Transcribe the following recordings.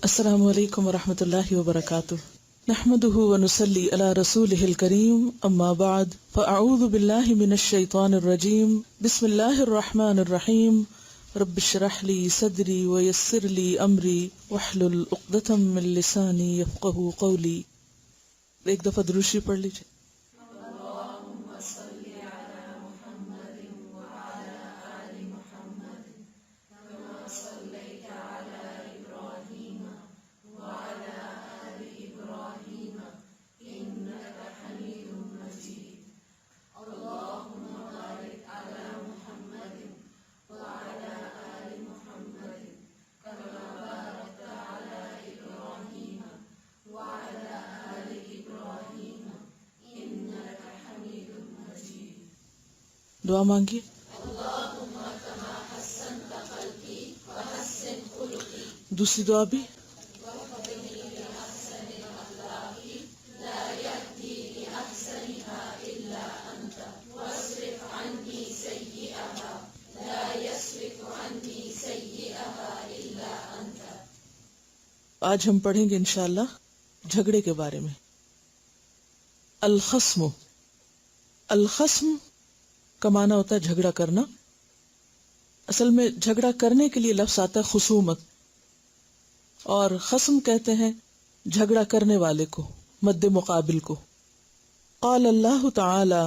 السلام علیکم ورحمۃ اللہ وبرکاتہ، نحمده ونصلی علی رسولہ الکریم، اما بعد فاعوذ باللہ من الشیطان الرجیم، بسم اللہ الرحمن الرحیم، رب اشرح لی صدری ویسر لی امری واحلل عقدۃ من لسانی یفقہوا قولی۔ ایک دفعہ دروشی پڑھ لیجیے۔ دعا مانگیے۔ دوسری دعا بھی۔ آج ہم پڑھیں گے انشاءاللہ جھگڑے کے بارے میں۔ الخصم، الخصم کا معنی ہوتا ہے جھگڑا کرنا۔ اصل میں جھگڑا کرنے کے لیے لفظ آتا ہے خصومت، اور خصم کہتے ہیں جھگڑا کرنے والے کو، مد مقابل کو۔ قال اللہ تعالی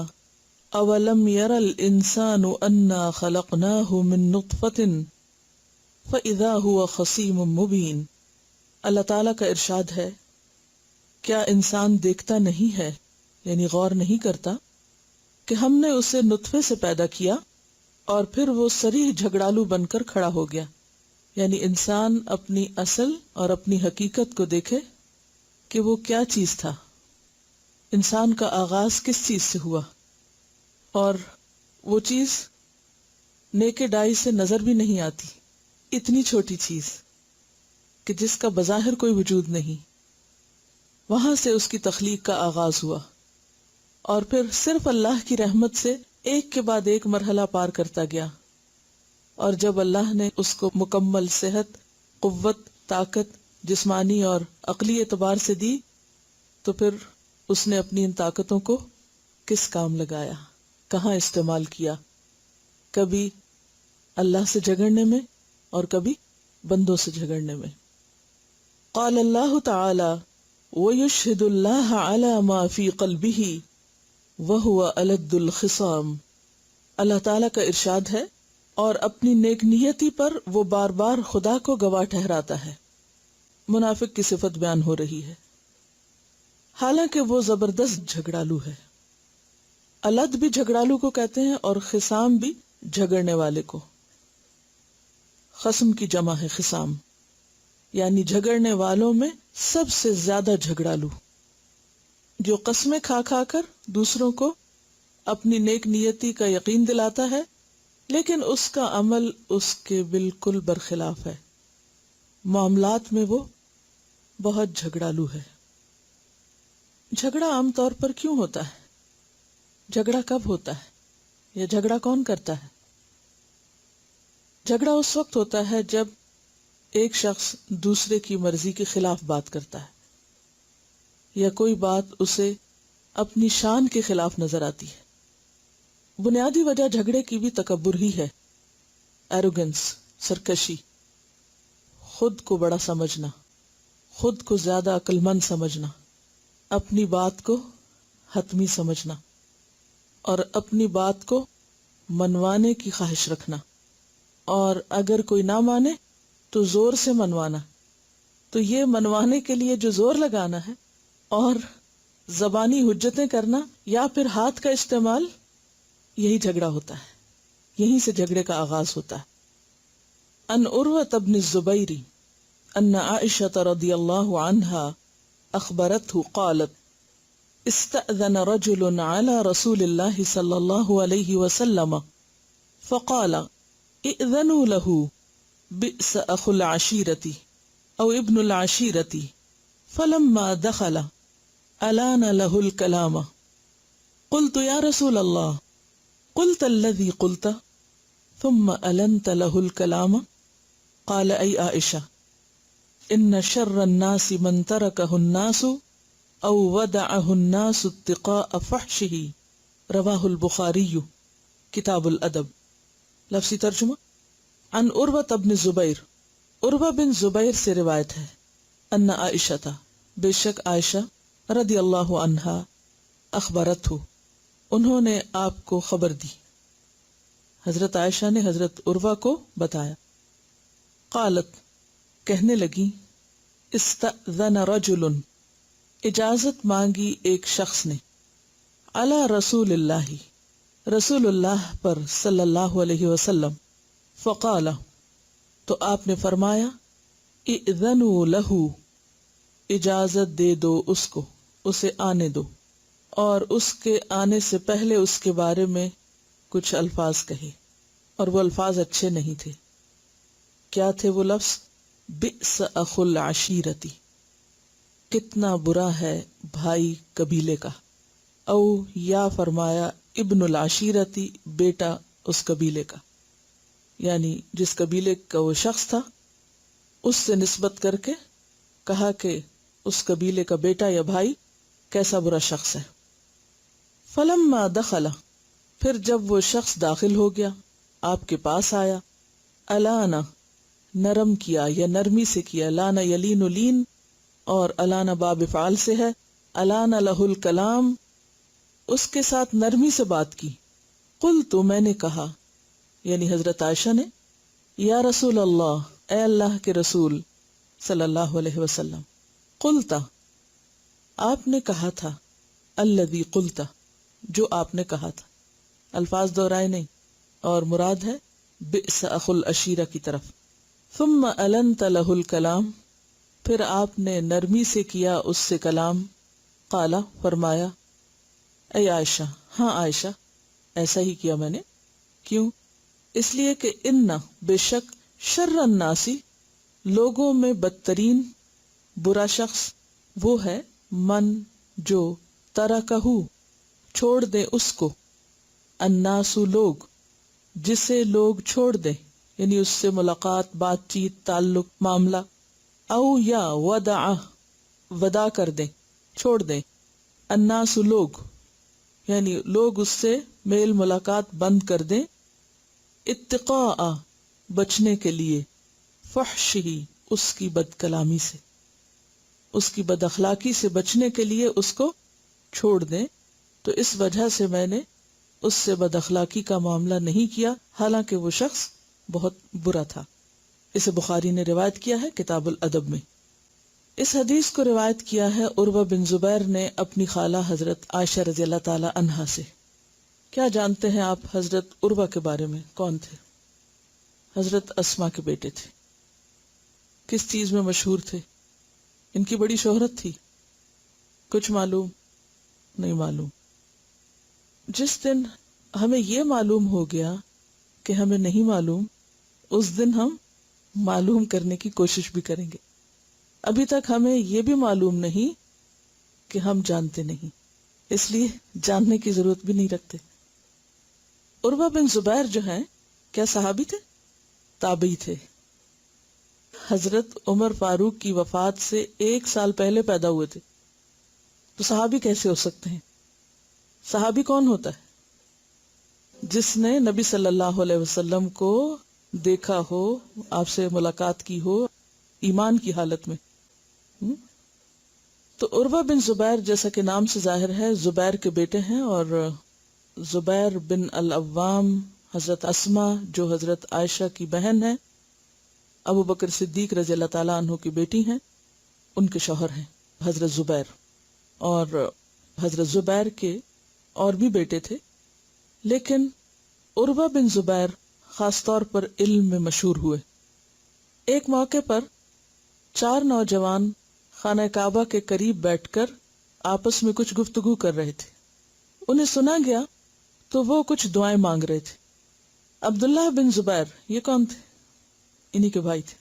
اولم یر الانسان انا خلقناہ من نطفۃ فاذا هو خصیم مبین۔ اللہ تعالیٰ کا ارشاد ہے، کیا انسان دیکھتا نہیں ہے، یعنی غور نہیں کرتا کہ ہم نے اسے نطفے سے پیدا کیا اور پھر وہ صریح جھگڑالو بن کر کھڑا ہو گیا۔ یعنی انسان اپنی اصل اور اپنی حقیقت کو دیکھے کہ وہ کیا چیز تھا، انسان کا آغاز کس چیز سے ہوا، اور وہ چیز نیکڈ آئی سے نظر بھی نہیں آتی، اتنی چھوٹی چیز کہ جس کا بظاہر کوئی وجود نہیں، وہاں سے اس کی تخلیق کا آغاز ہوا، اور پھر صرف اللہ کی رحمت سے ایک کے بعد ایک مرحلہ پار کرتا گیا، اور جب اللہ نے اس کو مکمل صحت، قوت، طاقت جسمانی اور عقلی اعتبار سے دی، تو پھر اس نے اپنی ان طاقتوں کو کس کام لگایا، کہاں استعمال کیا؟ کبھی اللہ سے جھگڑنے میں اور کبھی بندوں سے جھگڑنے میں۔ قال اللہ تعالی وَيُشْهِدُ اللَّهَ عَلَى مَا فِي قَلْبِهِ وَهُوَ أَلَدُّ الْخِصَامِ۔ اللہ تعالیٰ کا ارشاد ہے، اور اپنی نیک نیتی پر وہ بار بار خدا کو گواہ ٹھہراتا ہے۔ منافق کی صفت بیان ہو رہی ہے، حالانکہ وہ زبردست جھگڑالو ہے۔ الد بھی جھگڑالو کو کہتے ہیں، اور خصام بھی جھگڑنے والے کو۔ خصم کی جمع ہے خصام، یعنی جھگڑنے والوں میں سب سے زیادہ جھگڑالو، جو قسمیں کھا کھا کر دوسروں کو اپنی نیک نیتی کا یقین دلاتا ہے، لیکن اس کا عمل اس کے بالکل برخلاف ہے۔ معاملات میں وہ بہت جھگڑالو ہے۔ جھگڑا عام طور پر کیوں ہوتا ہے؟ جھگڑا کب ہوتا ہے؟ یا جھگڑا کون کرتا ہے؟ جھگڑا اس وقت ہوتا ہے جب ایک شخص دوسرے کی مرضی کے خلاف بات کرتا ہے، یا کوئی بات اسے اپنی شان کے خلاف نظر آتی ہے۔ بنیادی وجہ جھگڑے کی بھی تکبر ہی ہے، ایروگنس، سرکشی، خود کو بڑا سمجھنا، خود کو زیادہ عقل مند سمجھنا، اپنی بات کو حتمی سمجھنا، اور اپنی بات کو منوانے کی خواہش رکھنا، اور اگر کوئی نہ مانے تو زور سے منوانا۔ تو یہ منوانے کے لیے جو زور لگانا ہے اور زبانی حجتیں کرنا یا پھر ہاتھ کا استعمال، یہی جھگڑا ہوتا ہے، یہیں سے جھگڑے کا آغاز ہوتا ہے۔ ان عروۃ بن الزبیر ان عائشہ رضی اللہ عنہا اخبرته قالت استأذن رجل على رسول اللہ صلی اللہ علیہ وسلم فقال ائذنوا له بئس اخو العشیرة او ابن العشیرة فلما دخل الان له الكلام قلت یا رسول اللہ قلت الذي قلت ثم ألنت له الكلام قال أي عائشة ان شر الناس من ترکہ الناس او ودعہ الناس اتقاء فحشہ، رواہ البخاری کتاب الادب۔ لفظی ترجمہ، عن عروہ بن زبیر، عروہ بن زبیر سے روایت ہے، ان عائشہ، بے شک عائشہ رضی اللہ عنہا، اخبرتہ، انہوں نے آپ کو خبر دی، حضرت عائشہ نے حضرت عروہ کو بتایا، قالت، کہنے لگی، استأذن رجل، اجازت مانگی ایک شخص نے، علی رسول اللہ، رسول اللہ پر صلی اللہ علیہ وسلم، فقال، تو آپ نے فرمایا، اذنوا لہ، اجازت دے دو اس کو، اسے آنے دو، اور اس کے آنے سے پہلے اس کے بارے میں کچھ الفاظ کہے، اور وہ الفاظ اچھے نہیں تھے۔ کیا تھے وہ لفظ؟ بئس اخو العشیرتی، کتنا برا ہے بھائی قبیلے کا، او یا فرمایا ابن العشیرتی، بیٹا اس قبیلے کا، یعنی جس قبیلے کا وہ شخص تھا اس سے نسبت کر کے کہا کہ اس قبیلے کا بیٹا یا بھائی کیسا برا شخص ہے۔ فلما دخل، پھر جب وہ شخص داخل ہو گیا، آپ کے پاس آیا، الانا، نرم کیا یا نرمی سے کیا، لانا یلین لین، اور الانا باب فعال سے ہے، الانا لہ الکلام، اس کے ساتھ نرمی سے بات کی، قلت، میں نے کہا، یعنی حضرت عائشہ نے، یا رسول اللہ، اے اللہ کے رسول صلی اللہ علیہ وسلم، قلتا، آپ نے کہا تھا، الذی قلتا، جو آپ نے کہا تھا، الفاظ دہرائے نہیں، اور مراد ہے بئس اخو العشیرہ کی طرف۔ ثم النت لہ الکلام، پھر آپ نے نرمی سے کیا اس سے کلام، قالا، فرمایا، اے عائشہ، ہاں عائشہ، ایسا ہی کیا میں نے، کیوں؟ اس لیے کہ ان، بے شک، شر الناسی، لوگوں میں بدترین، برا شخص، وہ ہے، من، جو، ترکہ، چھوڑ دے اس کو، الناس، لوگ، جسے لوگ چھوڑ دیں، یعنی اس سے ملاقات، بات چیت، تعلق، معاملہ، او یا ودعہ، ودا کر دیں، چھوڑ دیں، الناس، لوگ، یعنی لوگ اس سے میل ملاقات بند کر دیں، اتقاء، بچنے کے لیے، فحشہ، اس کی بد کلامی سے، اس کی بد اخلاقی سے بچنے کے لیے اس کو چھوڑ دیں، تو اس وجہ سے میں نے اس سے بد اخلاقی کا معاملہ نہیں کیا، حالانکہ وہ شخص بہت برا تھا۔ اسے بخاری نے روایت کیا ہے کتاب الادب میں۔ اس حدیث کو روایت کیا ہے عروہ بن زبیر نے اپنی خالہ حضرت عائشہ رضی اللہ تعالی عنہا سے۔ کیا جانتے ہیں آپ حضرت عروہ کے بارے میں؟ کون تھے؟ حضرت اسما کے بیٹے تھے۔ کس چیز میں مشہور تھے؟ ان کی بڑی شہرت تھی، کچھ معلوم؟ نہیں معلوم۔ جس دن ہمیں یہ معلوم ہو گیا کہ ہمیں نہیں معلوم، اس دن ہم معلوم کرنے کی کوشش بھی کریں گے۔ ابھی تک ہمیں یہ بھی معلوم نہیں کہ ہم جانتے نہیں، اس لیے جاننے کی ضرورت بھی نہیں رکھتے۔ عروہ بن زبیر جو ہیں، کیا صحابی تھے؟ تابعی تھے۔ حضرت عمر فاروق کی وفات سے 1 سال پہلے پیدا ہوئے تھے، تو صحابی کیسے ہو سکتے ہیں؟ صحابی کون ہوتا ہے؟ جس نے نبی صلی اللہ علیہ وسلم کو دیکھا ہو، آپ سے ملاقات کی ہو ایمان کی حالت میں۔ تو عروہ بن زبیر، جیسا کہ نام سے ظاہر ہے، زبیر کے بیٹے ہیں، اور زبیر بن العوام، حضرت اسما جو حضرت عائشہ کی بہن ہے، ابو بکر صدیق رضی اللہ تعالیٰ عنہ کی بیٹی ہیں، ان کے شوہر ہیں حضرت زبیر۔ اور حضرت زبیر کے اور بھی بیٹے تھے، لیکن عروہ بن زبیر خاص طور پر علم میں مشہور ہوئے۔ ایک موقع پر 4 نوجوان خانہ کعبہ کے قریب بیٹھ کر آپس میں کچھ گفتگو کر رہے تھے۔ انہیں سنا گیا تو وہ کچھ دعائیں مانگ رہے تھے۔ عبداللہ بن زبیر، یہ کون تھے؟ انہی کے بھائی تھے۔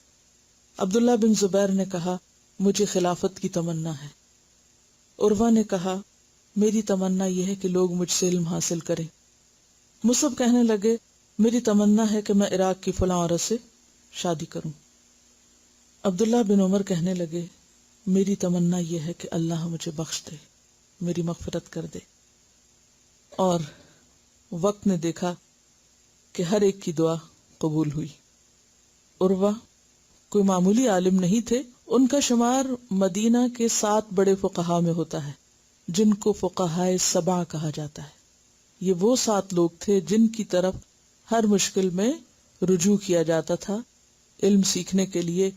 عبداللہ بن زبیر نے کہا، مجھے خلافت کی تمنا ہے۔ عروہ نے کہا، میری تمنا یہ ہے کہ لوگ مجھ سے علم حاصل کریں۔ مصعب کہنے لگے، میری تمنا ہے کہ میں عراق کی فلاں عورت سے شادی کروں۔ عبداللہ بن عمر کہنے لگے میری تمنا یہ ہے کہ اللہ مجھے بخش دے، میری مغفرت کر دے، اور وقت نے دیکھا کہ ہر ایک کی دعا قبول ہوئی۔ عروہ کوئی معمولی عالم نہیں تھے، ان کا شمار مدینہ کے 7 بڑے فقہا میں ہوتا ہے جن کو فقہائے سبع کہا جاتا ہے۔ یہ وہ 7 لوگ تھے جن کی طرف ہر مشکل میں رجوع کیا جاتا تھا، علم سیکھنے کے لیے،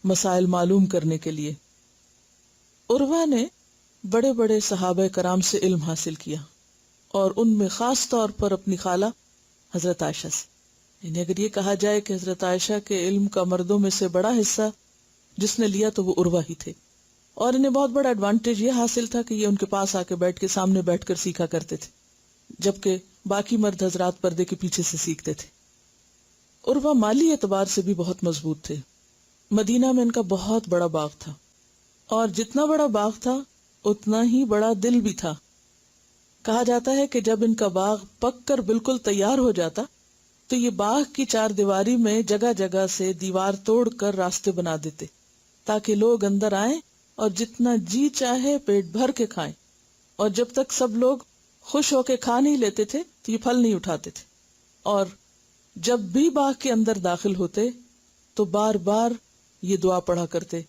مسائل معلوم کرنے کے لیے۔ عروہ نے بڑے بڑے صحابہ کرام سے علم حاصل کیا، اور ان میں خاص طور پر اپنی خالہ حضرت عائشہ سے۔ یعنی اگر یہ کہا جائے کہ حضرت عائشہ کے علم کا مردوں میں سے بڑا حصہ جس نے لیا تو وہ عروہ ہی تھے، اور انہیں بہت بڑا ایڈوانٹیج یہ حاصل تھا کہ یہ ان کے پاس آ کے بیٹھ کے سامنے بیٹھ کر سیکھا کرتے تھے، جبکہ باقی مرد حضرات پردے کے پیچھے سے سیکھتے تھے۔ عروہ مالی اعتبار سے بھی بہت مضبوط تھے۔ مدینہ میں ان کا بہت بڑا باغ تھا، اور جتنا بڑا باغ تھا اتنا ہی بڑا دل بھی تھا۔ کہا جاتا ہے کہ جب ان کا باغ پک کر بالکل تیار ہو جاتا تو یہ باغ کی 4 دیواری میں جگہ جگہ سے دیوار توڑ کر راستے بنا دیتے تاکہ لوگ اندر آئیں اور جتنا جی چاہے پیٹ بھر کے کھائیں، اور جب تک سب لوگ خوش ہو کے کھا نہیں لیتے تھے تو یہ پھل نہیں اٹھاتے تھے، اور جب بھی باغ کے اندر داخل ہوتے تو بار بار یہ دعا پڑھا کرتے،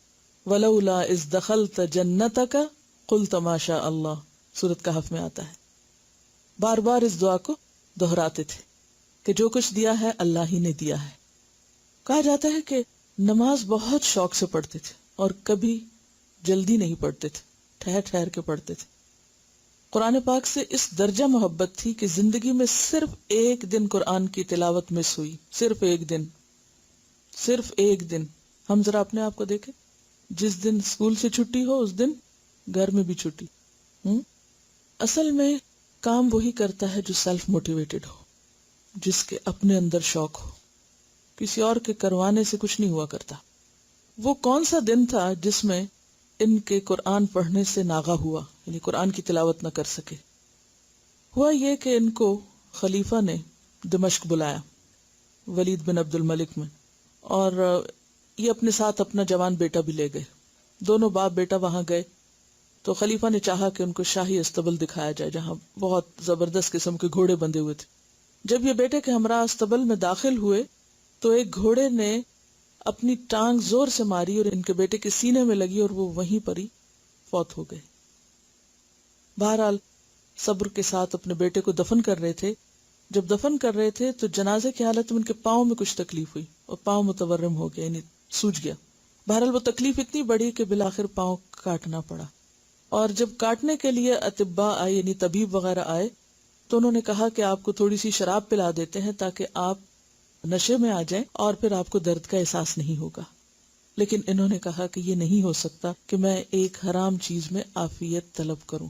وَلَوْلَا إِذْ دَخَلْتَ جَنَّتَكَ قُلْتَ مَا شَاءَ اللَّهُ، سورۃ کہف میں آتا ہے۔ بار بار اس دعا کو دہراتے تھے کہ جو کچھ دیا ہے اللہ ہی نے دیا ہے۔ کہا جاتا ہے کہ نماز بہت شوق سے پڑھتے تھے اور کبھی جلدی نہیں پڑھتے تھے، ٹھہر ٹھہر کے پڑھتے تھے۔ قرآن پاک سے اس درجہ محبت تھی کہ زندگی میں صرف ایک دن قرآن کی تلاوت مس ہوئی، صرف ایک دن، صرف ایک دن۔ ہم ذرا اپنے آپ کو دیکھیں، جس دن اسکول سے چھٹی ہو اس دن گھر میں بھی چھٹی۔ اصل میں کام وہی کرتا ہے جو سیلف موٹیویٹڈ ہو، جس کے اپنے اندر شوق ہو، کسی اور کے کروانے سے کچھ نہیں ہوا کرتا۔ وہ کون سا دن تھا جس میں ان کے قرآن پڑھنے سے ناغہ ہوا، یعنی قرآن کی تلاوت نہ کر سکے؟ ہوا یہ کہ ان کو خلیفہ نے دمشق بلایا، ولید بن عبد الملک میں، اور یہ اپنے ساتھ اپنا جوان بیٹا بھی لے گئے۔ دونوں باپ بیٹا وہاں گئے تو خلیفہ نے چاہا کہ ان کو شاہی استبل دکھایا جائے جہاں بہت زبردست قسم کے گھوڑے بندھے ہوئے تھے۔ جب یہ بیٹے کے ہمراہ استبل میں داخل ہوئے تو ایک گھوڑے نے اپنی ٹانگ زور سے ماری اور ان کے بیٹے کے سینے میں لگی اور وہ وہیں پر ہی فوت ہو گئے۔ بہرحال صبر کے ساتھ اپنے بیٹے کو دفن کر رہے تھے۔ جب دفن کر رہے تھے تو جنازے کی حالت میں ان کے پاؤں میں کچھ تکلیف ہوئی اور پاؤں متورم ہو گیا، یعنی سوج گیا۔ بہرحال وہ تکلیف اتنی بڑی کہ بالآخر پاؤں کاٹنا پڑا، اور جب کاٹنے کے لیے اطباء آئے، یعنی طبیب وغیرہ آئے، تو انہوں نے کہا کہ آپ کو تھوڑی سی شراب پلا دیتے ہیں تاکہ آپ نشے میں آ جائیں اور پھر آپ کو درد کا احساس نہیں ہوگا۔ لیکن انہوں نے کہا کہ یہ نہیں ہو سکتا کہ میں ایک حرام چیز میں عافیت طلب کروں۔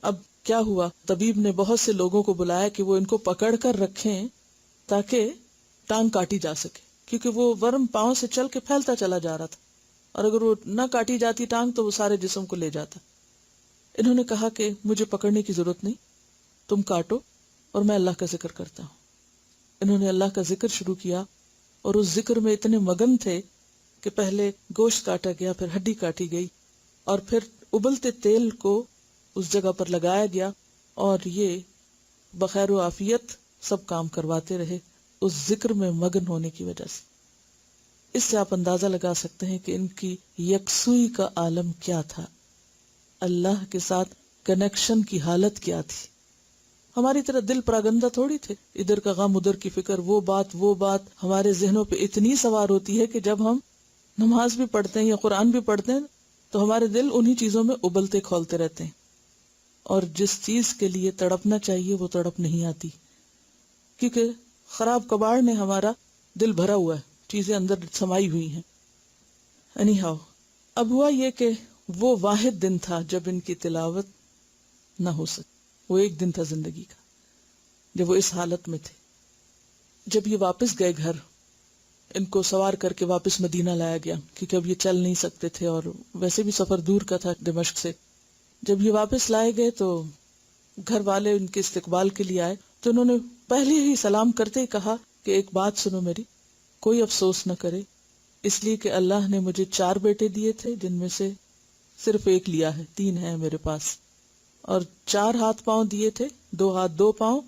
اب کیا ہوا، طبیب نے بہت سے لوگوں کو بلایا کہ وہ ان کو پکڑ کر رکھیں تاکہ ٹانگ کاٹی جا سکے، کیونکہ وہ ورم پاؤں سے چل کے پھیلتا چلا جا رہا تھا، اور اگر وہ نہ کاٹی جاتی ٹانگ تو وہ سارے جسم کو لے جاتا۔ انہوں نے کہا کہ مجھے پکڑنے کی ضرورت نہیں، تم کاٹو اور میں اللہ کا ذکر کرتا ہوں۔ انہوں نے اللہ کا ذکر شروع کیا اور اس ذکر میں اتنے مگن تھے کہ پہلے گوشت کاٹا گیا، پھر ہڈی کاٹی گئی، اور پھر ابلتے تیل کو اس جگہ پر لگایا گیا، اور یہ بخیر و عافیت سب کام کرواتے رہے اس ذکر میں مگن ہونے کی وجہ سے۔ اس سے آپ اندازہ لگا سکتے ہیں کہ ان کی یکسوئی کا عالم کیا تھا، اللہ کے ساتھ کنیکشن کی حالت کیا تھی۔ ہماری طرح دل پراگندہ تھوڑی تھے، ادھر کا غم ادھر کی فکر، وہ بات ہمارے ذہنوں پہ اتنی سوار ہوتی ہے کہ جب ہم نماز بھی پڑھتے ہیں یا قرآن بھی پڑھتے ہیں تو ہمارے دل انہی چیزوں میں ابلتے کھولتے رہتے ہیں، اور جس چیز کے لیے تڑپنا چاہیے وہ تڑپ نہیں آتی، کیونکہ خراب کباڑ نے ہمارا دل بھرا ہوا ہے، چیزیں اندر سمائی ہوئی ہیں۔ اینی ہاؤ، اب ہوا یہ کہ وہ واحد دن تھا جب ان کی تلاوت نہ ہو سکی، وہ ایک دن تھا زندگی کا جب وہ اس حالت میں تھے۔ جب یہ واپس گئے گھر، ان کو سوار کر کے واپس مدینہ لایا گیا کیونکہ اب یہ چل نہیں سکتے تھے اور ویسے بھی سفر دور کا تھا دمشق سے۔ جب یہ واپس لائے گئے تو گھر والے ان کے استقبال کے لیے آئے تو انہوں نے پہلے ہی سلام کرتے ہی کہا کہ ایک بات سنو میری، کوئی افسوس نہ کرے، اس لیے کہ اللہ نے مجھے 4 بیٹے دیے تھے جن میں سے صرف ایک لیا ہے، 3 ہیں میرے پاس، اور 4 ہاتھ پاؤں دیے تھے، 2 ہاتھ 2 پاؤں،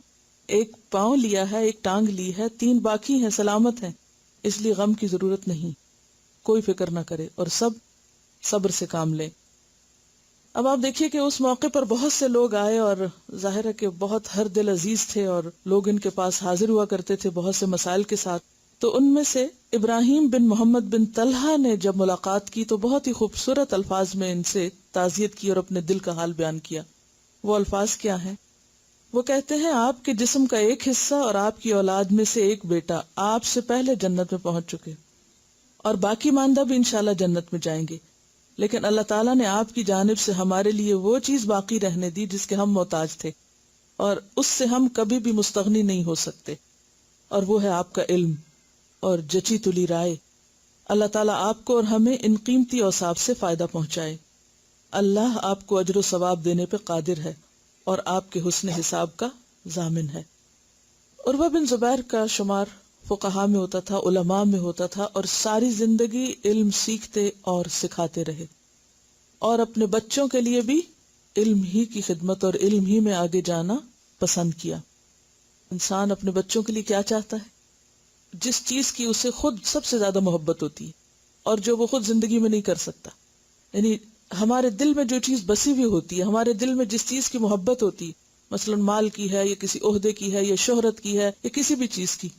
ایک پاؤں لیا ہے، ایک ٹانگ لی ہے، 3 باقی ہیں، سلامت ہیں، اس لیے غم کی ضرورت نہیں، کوئی فکر نہ کرے اور سب صبر سے کام لیں۔ اب آپ دیکھیے کہ اس موقع پر بہت سے لوگ آئے اور ظاہر ہے کہ بہت ہر دل عزیز تھے اور لوگ ان کے پاس حاضر ہوا کرتے تھے بہت سے مسائل کے ساتھ۔ تو ان میں سے ابراہیم بن محمد بن طلحہ نے جب ملاقات کی تو بہت ہی خوبصورت الفاظ میں ان سے تعزیت کی اور اپنے دل کا حال بیان کیا۔ وہ الفاظ کیا ہیں؟ وہ کہتے ہیں آپ کے جسم کا ایک حصہ اور آپ کی اولاد میں سے ایک بیٹا آپ سے پہلے جنت میں پہنچ چکے، اور باقی ماندہ بھی انشاءاللہ جنت میں جائیں گے، لیکن اللہ تعالیٰ نے آپ کی جانب سے ہمارے لیے وہ چیز باقی رہنے دی جس کے ہم محتاج تھے اور اس سے ہم کبھی بھی مستغنی نہیں ہو سکتے، اور وہ ہے آپ کا علم اور جچی تلی رائے۔ اللہ تعالیٰ آپ کو اور ہمیں ان قیمتی اوصاف سے فائدہ پہنچائے۔ اللہ آپ کو اجر و ثواب دینے پہ قادر ہے اور آپ کے حسن حساب کا ضامن ہے۔ عروہ بن زبیر کا شمار فقہاء میں ہوتا تھا، علماء میں ہوتا تھا، اور ساری زندگی علم سیکھتے اور سکھاتے رہے، اور اپنے بچوں کے لیے بھی علم ہی کی خدمت اور علم ہی میں آگے جانا پسند کیا۔ انسان اپنے بچوں کے لیے کیا چاہتا ہے؟ جس چیز کی اسے خود سب سے زیادہ محبت ہوتی ہے اور جو وہ خود زندگی میں نہیں کر سکتا، یعنی ہمارے دل میں جو چیز بسی ہوئی ہوتی ہے، ہمارے دل میں جس چیز کی محبت ہوتی ہے، مثلا مال کی ہے یا کسی عہدے کی ہے یا شہرت کی ہے یا کسی بھی چیز کی،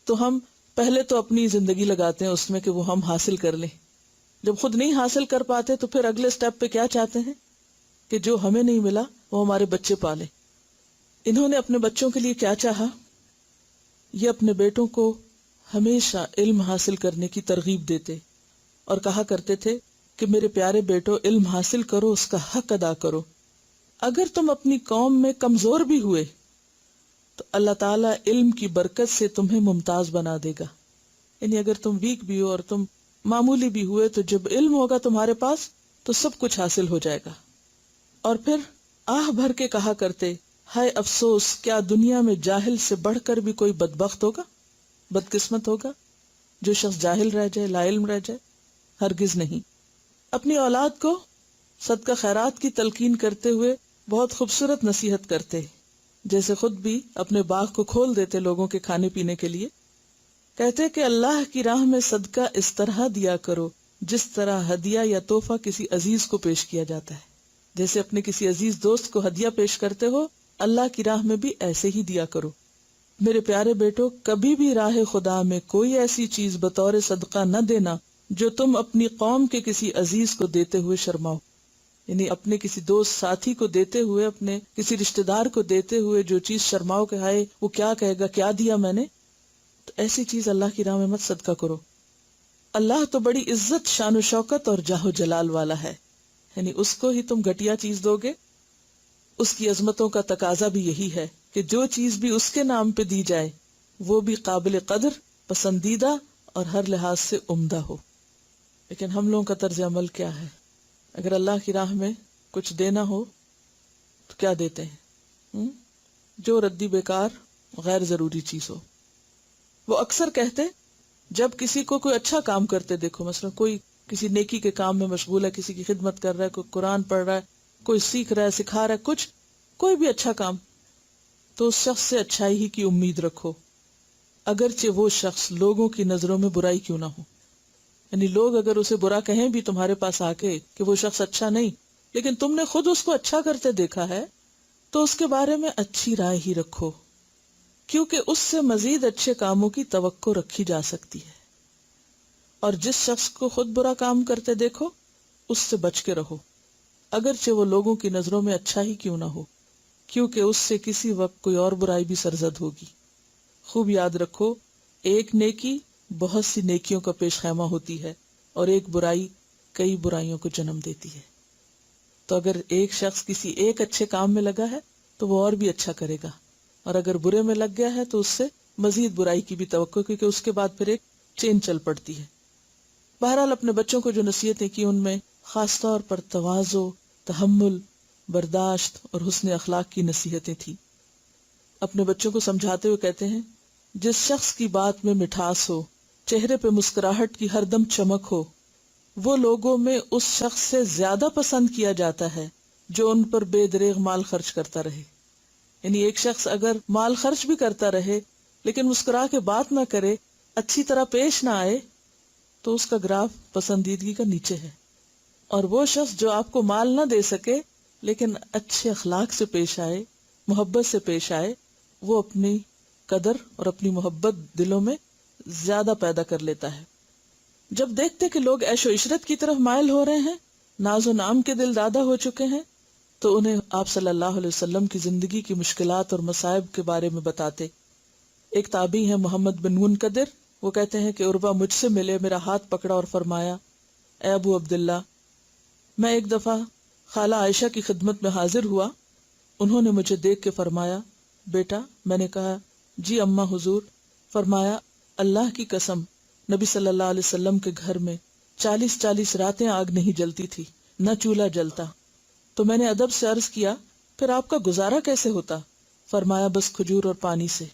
تو ہم پہلے تو اپنی زندگی لگاتے ہیں اس میں کہ وہ ہم حاصل کر لیں۔ جب خود نہیں حاصل کر پاتے تو پھر اگلے سٹیپ پہ کیا چاہتے ہیں کہ جو ہمیں نہیں ملا وہ ہمارے بچے پالے۔ انہوں نے اپنے بچوں کے لیے کیا چاہا؟ یہ اپنے بیٹوں کو ہمیشہ علم حاصل کرنے کی ترغیب دیتے اور کہا کرتے تھے کہ میرے پیارے بیٹو، علم حاصل کرو، اس کا حق ادا کرو۔ اگر تم اپنی قوم میں کمزور بھی ہوئے تو اللہ تعالیٰ علم کی برکت سے تمہیں ممتاز بنا دے گا، یعنی اگر تم ویک بھی ہو اور تم معمولی بھی ہوئے تو جب علم ہوگا تمہارے پاس تو سب کچھ حاصل ہو جائے گا۔ اور پھر آہ بھر کے کہا کرتے، ہائے افسوس، کیا دنیا میں جاہل سے بڑھ کر بھی کوئی بدبخت ہوگا، بدقسمت ہوگا جو شخص جاہل رہ جائے، لا علم رہ جائے؟ ہرگز نہیں۔ اپنی اولاد کو صدقہ خیرات کی تلقین کرتے ہوئے بہت خوبصورت نصیحت کرتے، جیسے خود بھی اپنے باغ کو کھول دیتے لوگوں کے کھانے پینے کے لیے۔ کہتے کہ اللہ کی راہ میں صدقہ اس طرح دیا کرو جس طرح ہدیہ یا تحفہ کسی عزیز کو پیش کیا جاتا ہے، جیسے اپنے کسی عزیز دوست کو ہدیہ پیش کرتے ہو، اللہ کی راہ میں بھی ایسے ہی دیا کرو۔ میرے پیارے بیٹو، کبھی بھی راہ خدا میں کوئی ایسی چیز بطور صدقہ نہ دینا جو تم اپنی قوم کے کسی عزیز کو دیتے ہوئے شرماؤ، یعنی اپنے کسی دوست ساتھی کو دیتے ہوئے، اپنے کسی رشتہ دار کو دیتے ہوئے جو چیز شرماؤ کہ ہائے وہ کیا کہے گا، کیا دیا میں نے، تو ایسی چیز اللہ کی راہ میں مت صدقہ کرو۔ اللہ تو بڑی عزت، شان و شوکت اور جاہ و جلال والا ہے، یعنی اس کو ہی تم گھٹیا چیز دو گے؟ اس کی عظمتوں کا تقاضا بھی یہی ہے کہ جو چیز بھی اس کے نام پہ دی جائے وہ بھی قابل قدر، پسندیدہ اور ہر لحاظ سے عمدہ ہو۔ لیکن ہم لوگوں کا طرز عمل کیا ہے؟ اگر اللہ کی راہ میں کچھ دینا ہو تو کیا دیتے ہیں؟ جو ردی بیکار غیر ضروری چیز ہو۔ وہ اکثر کہتے جب کسی کو کوئی اچھا کام کرتے دیکھو، مثلا کوئی کسی نیکی کے کام میں مشغول ہے، کسی کی خدمت کر رہا ہے، کوئی قرآن پڑھ رہا ہے، کوئی سیکھ رہا ہے، سکھا رہا ہے، کچھ کوئی بھی اچھا کام، تو اس شخص سے اچھائی ہی کی امید رکھو، اگرچہ وہ شخص لوگوں کی نظروں میں برائی کیوں نہ ہو۔ یعنی لوگ اگر اسے برا کہیں بھی تمہارے پاس آ کے کہ وہ شخص اچھا نہیں، لیکن تم نے خود اس کو اچھا کرتے دیکھا ہے تو اس کے بارے میں اچھی رائے ہی رکھو، کیونکہ اس سے مزید اچھے کاموں کی توقع رکھی جا سکتی ہے۔ اور جس شخص کو خود برا کام کرتے دیکھو اس سے بچ کے رہو، اگرچہ وہ لوگوں کی نظروں میں اچھا ہی کیوں نہ ہو، کیونکہ اس سے کسی وقت کوئی اور برائی بھی سرزد ہوگی۔ خوب یاد رکھو، ایک نیکی بہت سی نیکیوں کا پیش خیمہ ہوتی ہے اور ایک برائی کئی برائیوں کو جنم دیتی ہے۔ تو اگر ایک شخص کسی ایک اچھے کام میں لگا ہے تو وہ اور بھی اچھا کرے گا، اور اگر برے میں لگ گیا ہے تو اس سے مزید برائی کی بھی توقع، کیونکہ اس کے بعد پھر ایک چین چل پڑتی ہے۔ بہرحال اپنے بچوں کو جو نصیحتیں کی ان میں خاص طور پر تواضع، تحمل، برداشت اور حسن اخلاق کی نصیحتیں تھیں۔ اپنے بچوں کو سمجھاتے ہوئے کہتے ہیں، جس شخص کی بات میں مٹھاس ہو چہرے پہ مسکراہٹ کی ہر دم چمک ہو، وہ لوگوں میں اس شخص سے زیادہ پسند کیا جاتا ہے جو ان پر بے دریغ مال خرچ کرتا رہے. یعنی ایک شخص اگر مال خرچ بھی کرتا رہے لیکن مسکرا کے بات نہ کرے، اچھی طرح پیش نہ آئے، تو اس کا گراف پسندیدگی کا نیچے ہے. اور وہ شخص جو آپ کو مال نہ دے سکے لیکن اچھے اخلاق سے پیش آئے، محبت سے پیش آئے، وہ اپنی قدر اور اپنی محبت دلوں میں زیادہ پیدا کر لیتا ہے. جب دیکھتے کہ لوگ عیش و عشرت کی طرف مائل ہو رہے ہیں، ناز و نام کے دل دادا ہو چکے ہیں، تو انہیں آپ صلی اللہ علیہ وسلم کی زندگی کی مشکلات اور مصائب کے بارے میں بتاتے. ایک تابعی ہیں محمد بن منقدر، وہ کہتے ہیں کہ عروہ مجھ سے ملے، میرا ہاتھ پکڑا اور فرمایا، اے ابو عبداللہ، میں ایک دفعہ خالہ عائشہ کی خدمت میں حاضر ہوا. انہوں نے مجھے دیکھ کے فرمایا، بیٹا. میں نے کہا، جی اماں حضور. فرمایا، اللہ کی قسم، نبی صلی اللہ علیہ وسلم کے گھر میں 40 راتیں آگ نہیں جلتی تھی، نہ چولہا جلتا. تو میں نے ادب سے عرض کیا، پھر آپ کا گزارا کیسے ہوتا؟ فرمایا، بس کھجور اور پانی سے.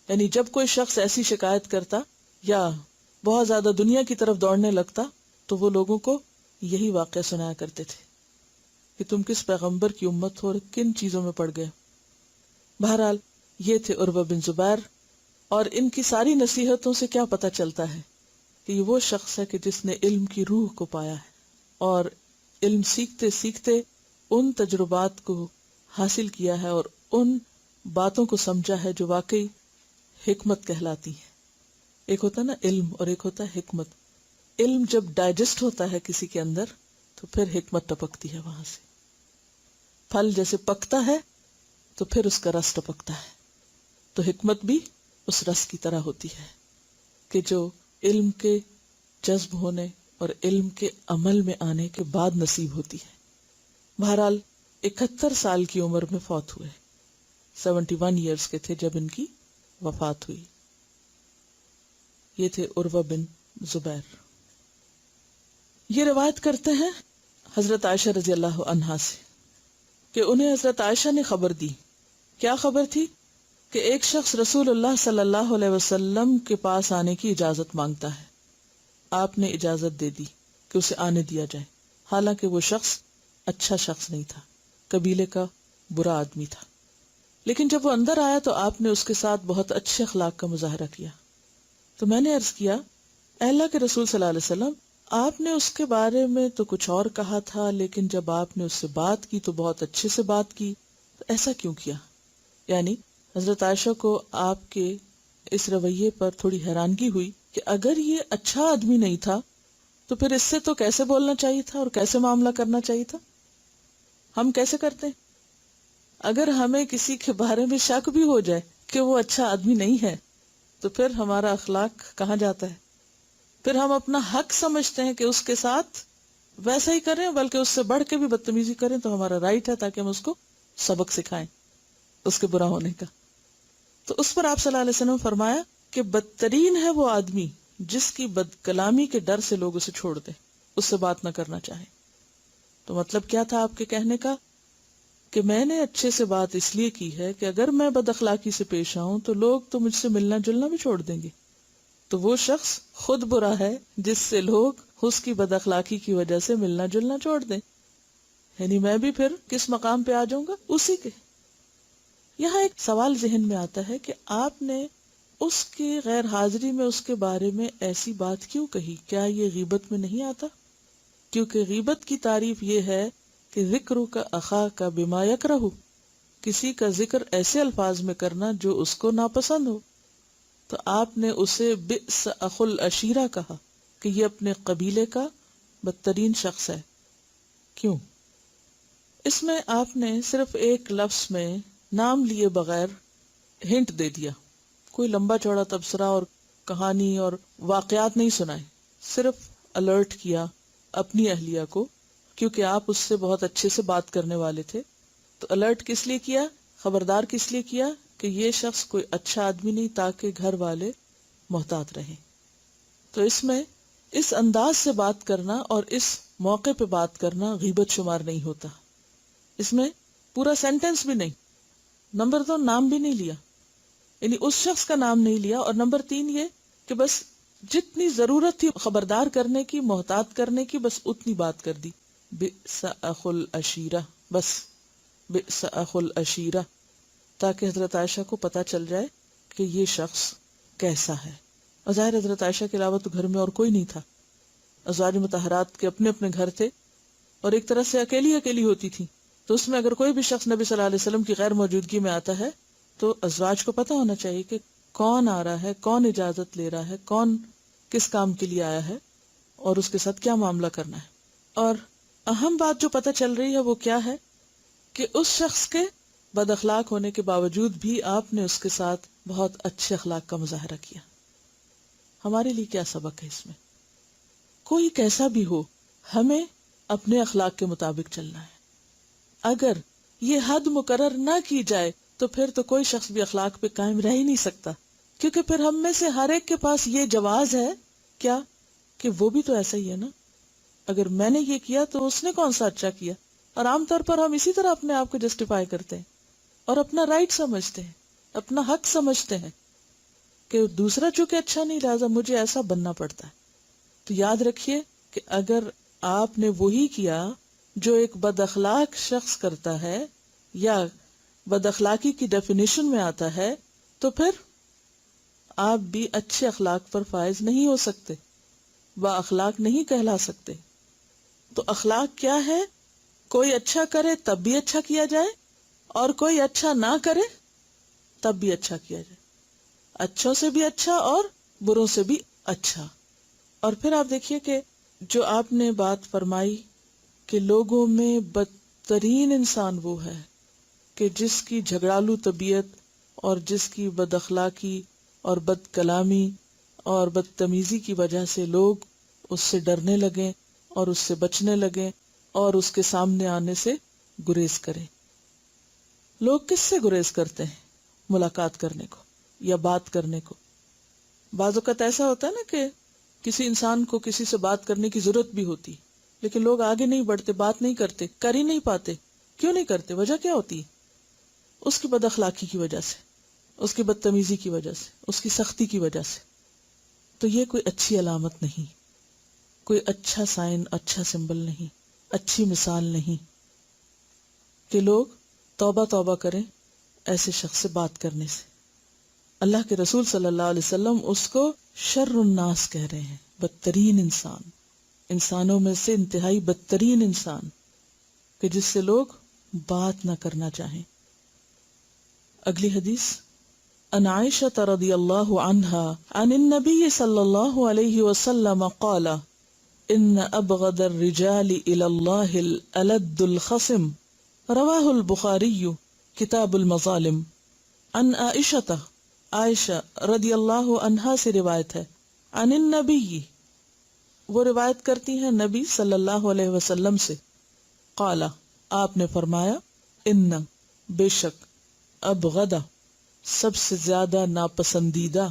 یعنی جب کوئی شخص ایسی شکایت کرتا یا بہت زیادہ دنیا کی طرف دوڑنے لگتا تو وہ لوگوں کو یہی واقعہ سنایا کرتے تھے کہ تم کس پیغمبر کی امت ہو اور کن چیزوں میں پڑ گئے. بہرحال یہ تھے عروہ بن زبیر، اور ان کی ساری نصیحتوں سے کیا پتہ چلتا ہے کہ یہ وہ شخص ہے کہ جس نے علم کی روح کو پایا ہے اور علم سیکھتے سیکھتے ان تجربات کو حاصل کیا ہے اور ان باتوں کو سمجھا ہے جو واقعی حکمت کہلاتی ہے. ایک ہوتا ہے نا علم اور ایک ہوتا ہے حکمت. علم جب ڈائجسٹ ہوتا ہے کسی کے اندر تو پھر حکمت ٹپکتی ہے وہاں سے. پھل جیسے پکتا ہے تو پھر اس کا رس ٹپکتا ہے، تو حکمت بھی اس رس کی طرح ہوتی ہے کہ جو علم کے جذب ہونے اور علم کے عمل میں آنے کے بعد نصیب ہوتی ہے. بہرحال 71 سال کی عمر میں فوت ہوئے، 71 ایئرز کے تھے جب ان کی وفات ہوئی. یہ تھے عروہ بن زبیر. یہ روایت کرتے ہیں حضرت عائشہ رضی اللہ عنہا سے کہ انہیں حضرت عائشہ نے خبر دی. کیا خبر تھی؟ کہ ایک شخص رسول اللہ صلی اللہ علیہ وسلم کے پاس آنے کی اجازت مانگتا ہے. آپ نے اجازت دے دی کہ اسے آنے دیا جائے، حالانکہ وہ شخص اچھا شخص نہیں تھا، قبیلے کا برا آدمی تھا. لیکن جب وہ اندر آیا تو آپ نے اس کے ساتھ بہت اچھے اخلاق کا مظاہرہ کیا. تو میں نے عرض کیا، اے اللہ کے رسول صلی اللہ علیہ وسلم، آپ نے اس کے بارے میں تو کچھ اور کہا تھا، لیکن جب آپ نے اس سے بات کی تو بہت اچھے سے بات کی، تو ایسا کیوں کیا؟ یعنی حضرت عائشہ کو آپ کے اس رویے پر تھوڑی حیرانگی ہوئی کہ اگر یہ اچھا آدمی نہیں تھا تو پھر اس سے تو کیسے بولنا چاہیے تھا اور کیسے معاملہ کرنا چاہیے تھا. ہم کیسے کرتے ہیں؟ اگر ہمیں کسی کے بارے میں شک بھی ہو جائے کہ وہ اچھا آدمی نہیں ہے تو پھر ہمارا اخلاق کہاں جاتا ہے؟ پھر ہم اپنا حق سمجھتے ہیں کہ اس کے ساتھ ویسا ہی کریں، بلکہ اس سے بڑھ کے بھی بدتمیزی کریں تو ہمارا رائٹ ہے، تاکہ ہم اس کو سبق سکھائیں اس کے برا ہونے کا. تو اس پر آپ صلی اللہ علیہ وسلم فرمایا کہ بدترین ہے وہ آدمی جس کی بد کلامی کے ڈر سے لوگ اسے چھوڑ دیں، اس سے بات نہ کرنا چاہیں. تو مطلب کیا تھا آپ کے کہنے کا؟ کہ میں نے اچھے سے بات اس لیے کی ہے کہ اگر میں بد اخلاقی سے پیش آؤں تو لوگ تو مجھ سے ملنا جلنا بھی چھوڑ دیں گے. تو وہ شخص خود برا ہے جس سے لوگ اس کی بد اخلاقی کی وجہ سے ملنا جلنا چھوڑ دیں. یعنی میں بھی پھر کس مقام پہ آ جاؤں گا؟ اسی کے. یہاں ایک سوال ذہن میں آتا ہے کہ آپ نے اس کی غیر حاضری میں اس کے بارے میں ایسی بات کیوں کہی؟ کیا یہ غیبت میں نہیں آتا؟ کیونکہ غیبت کی تعریف یہ ہے کہ ذکر کا اخا کا بما یکرہ، کسی کا ذکر ایسے الفاظ میں کرنا جو اس کو ناپسند ہو. تو آپ نے اسے بئس اخو العشیرہ کہا کہ یہ اپنے قبیلے کا بدترین شخص ہے. کیوں؟ اس میں آپ نے صرف ایک لفظ میں نام لیے بغیر ہنٹ دے دیا، کوئی لمبا چوڑا تبصرہ اور کہانی اور واقعات نہیں سنائے، صرف الرٹ کیا اپنی اہلیہ کو، کیونکہ آپ اس سے بہت اچھے سے بات کرنے والے تھے. تو الرٹ کس لیے کیا، خبردار کس لیے کیا؟ کہ یہ شخص کوئی اچھا آدمی نہیں، تاکہ گھر والے محتاط رہیں. تو اس میں اس انداز سے بات کرنا اور اس موقع پہ بات کرنا غیبت شمار نہیں ہوتا. اس میں پورا سینٹنس بھی نہیں، نمبر 2 نام بھی نہیں لیا، یعنی اس شخص کا نام نہیں لیا، اور نمبر 3 یہ کہ بس جتنی ضرورت تھی خبردار کرنے کی، محتاط کرنے کی، بس اتنی بات کر دی. بئس اخو العشیرہ، بس بئس اخو العشیرہ، تاکہ حضرت عائشہ کو پتہ چل جائے کہ یہ شخص کیسا ہے. اور ظاہر حضرت عائشہ کے علاوہ تو گھر میں اور کوئی نہیں تھا. ازواج مطہرات کے اپنے اپنے گھر تھے اور ایک طرح سے اکیلی اکیلی ہوتی تھی. تو اس میں اگر کوئی بھی شخص نبی صلی اللہ علیہ وسلم کی غیر موجودگی میں آتا ہے تو ازواج کو پتہ ہونا چاہیے کہ کون آ رہا ہے، کون اجازت لے رہا ہے، کون کس کام کے لیے آیا ہے اور اس کے ساتھ کیا معاملہ کرنا ہے. اور اہم بات جو پتہ چل رہی ہے وہ کیا ہے کہ اس شخص کے بد اخلاق ہونے کے باوجود بھی آپ نے اس کے ساتھ بہت اچھے اخلاق کا مظاہرہ کیا. ہمارے لیے کیا سبق ہے اس میں؟ کوئی کیسا بھی ہو، ہمیں اپنے اخلاق کے مطابق چلنا ہے. اگر یہ حد مقرر نہ کی جائے تو پھر تو کوئی شخص بھی اخلاق پہ قائم رہ ہی نہیں سکتا، کیونکہ پھر ہم میں سے ہر ایک کے پاس یہ جواز ہے کیا کہ وہ بھی تو ایسا ہی ہے نا. اگر میں نے یہ کیا تو اس نے کون سا اچھا کیا. اور عام طور پر ہم اسی طرح اپنے آپ کو جسٹیفائی کرتے ہیں اور اپنا رائٹ سمجھتے ہیں، اپنا حق سمجھتے ہیں کہ دوسرا چونکہ اچھا نہیں لہذا مجھے ایسا بننا پڑتا ہے. تو یاد رکھیے کہ اگر آپ نے وہی کیا جو ایک بد اخلاق شخص کرتا ہے یا بد اخلاقی کی ڈیفینیشن میں آتا ہے تو پھر آپ بھی اچھے اخلاق پر فائز نہیں ہو سکتے، با اخلاق نہیں کہلا سکتے. تو اخلاق کیا ہے؟ کوئی اچھا کرے تب بھی اچھا کیا جائے اور کوئی اچھا نہ کرے تب بھی اچھا کیا جائے، اچھوں سے بھی اچھا اور بروں سے بھی اچھا. اور پھر آپ دیکھیے کہ جو آپ نے بات فرمائی کہ لوگوں میں بدترین انسان وہ ہے کہ جس کی جھگڑالو طبیعت اور جس کی بد اخلاقی اور بد کلامی اور بدتمیزی کی وجہ سے لوگ اس سے ڈرنے لگیں اور اس سے بچنے لگیں اور اس کے سامنے آنے سے گریز کریں. لوگ کس سے گریز کرتے ہیں؟ ملاقات کرنے کو یا بات کرنے کو. بعض اوقات ایسا ہوتا ہے نا کہ کسی انسان کو کسی سے بات کرنے کی ضرورت بھی ہوتی لیکن لوگ آگے نہیں بڑھتے، بات نہیں کرتے، کر ہی نہیں پاتے. کیوں نہیں کرتے؟ وجہ کیا ہوتی ہے؟ اس کی بد اخلاقی کی وجہ سے، اس کی بدتمیزی کی وجہ سے، اس کی سختی کی وجہ سے. تو یہ کوئی اچھی علامت نہیں، کوئی اچھا سائن، اچھا سمبل نہیں، اچھی مثال نہیں کہ لوگ توبہ توبہ کریں ایسے شخص سے بات کرنے سے. اللہ کے رسول صلی اللہ علیہ وسلم اس کو شر الناس کہہ رہے ہیں، بدترین انسان، انسانوں میں سے انتہائی بدترین انسان کہ جس سے لوگ بات نہ کرنا چاہیں. اگلی حدیث عن عائشة رضی اللہ عنہا عن النبی صلی اللہ علیہ وسلم قال ان ابغض الرجال الى اللہ الالد الخصم رواہ البخاری کتاب المظالم. عن عائشة، عائشہ رضی اللہ عنہا سے روایت ہے، عن النبی، وہ روایت کرتی ہیں نبی صلی اللہ علیہ وسلم سے، قال، آپ نے فرمایا، ان، بے شک، ابغض، سب سے زیادہ ناپسندیدہ،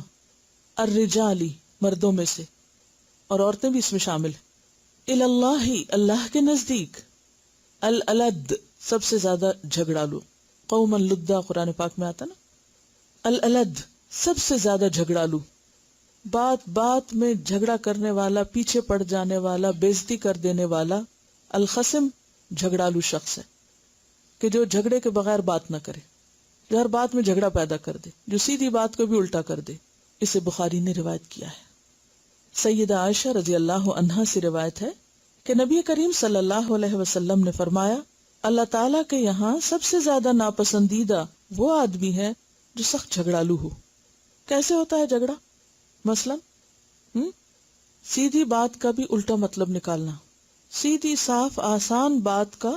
الرجالی، مردوں میں سے، اور عورتیں بھی اس میں شامل ہیں، اللہ، اللہ کے نزدیک، الالد، سب سے زیادہ جھگڑالو، قوما لدا قرآن پاک میں آتا نا، الالد، سب سے زیادہ جھگڑالو، بات بات میں جھگڑا کرنے والا، پیچھے پڑ جانے والا، بےزتی کر دینے والا. الخصم جھگڑالو شخص ہے کہ جو جھگڑے کے بغیر بات نہ کرے، جو ہر بات میں جھگڑا پیدا کر دے، جو سیدھی بات کو بھی الٹا کر دے. اسے بخاری نے روایت کیا ہے. سیدہ عائشہ رضی اللہ عنہا سے روایت ہے کہ نبی کریم صلی اللہ علیہ وسلم نے فرمایا، اللہ تعالیٰ کے یہاں سب سے زیادہ ناپسندیدہ وہ آدمی ہے جو سخت جھگڑالو ہو. کیسے ہوتا ہے جھگڑا؟ مثلا سیدھی بات کا بھی الٹا مطلب نکالنا، سیدھی صاف آسان بات کا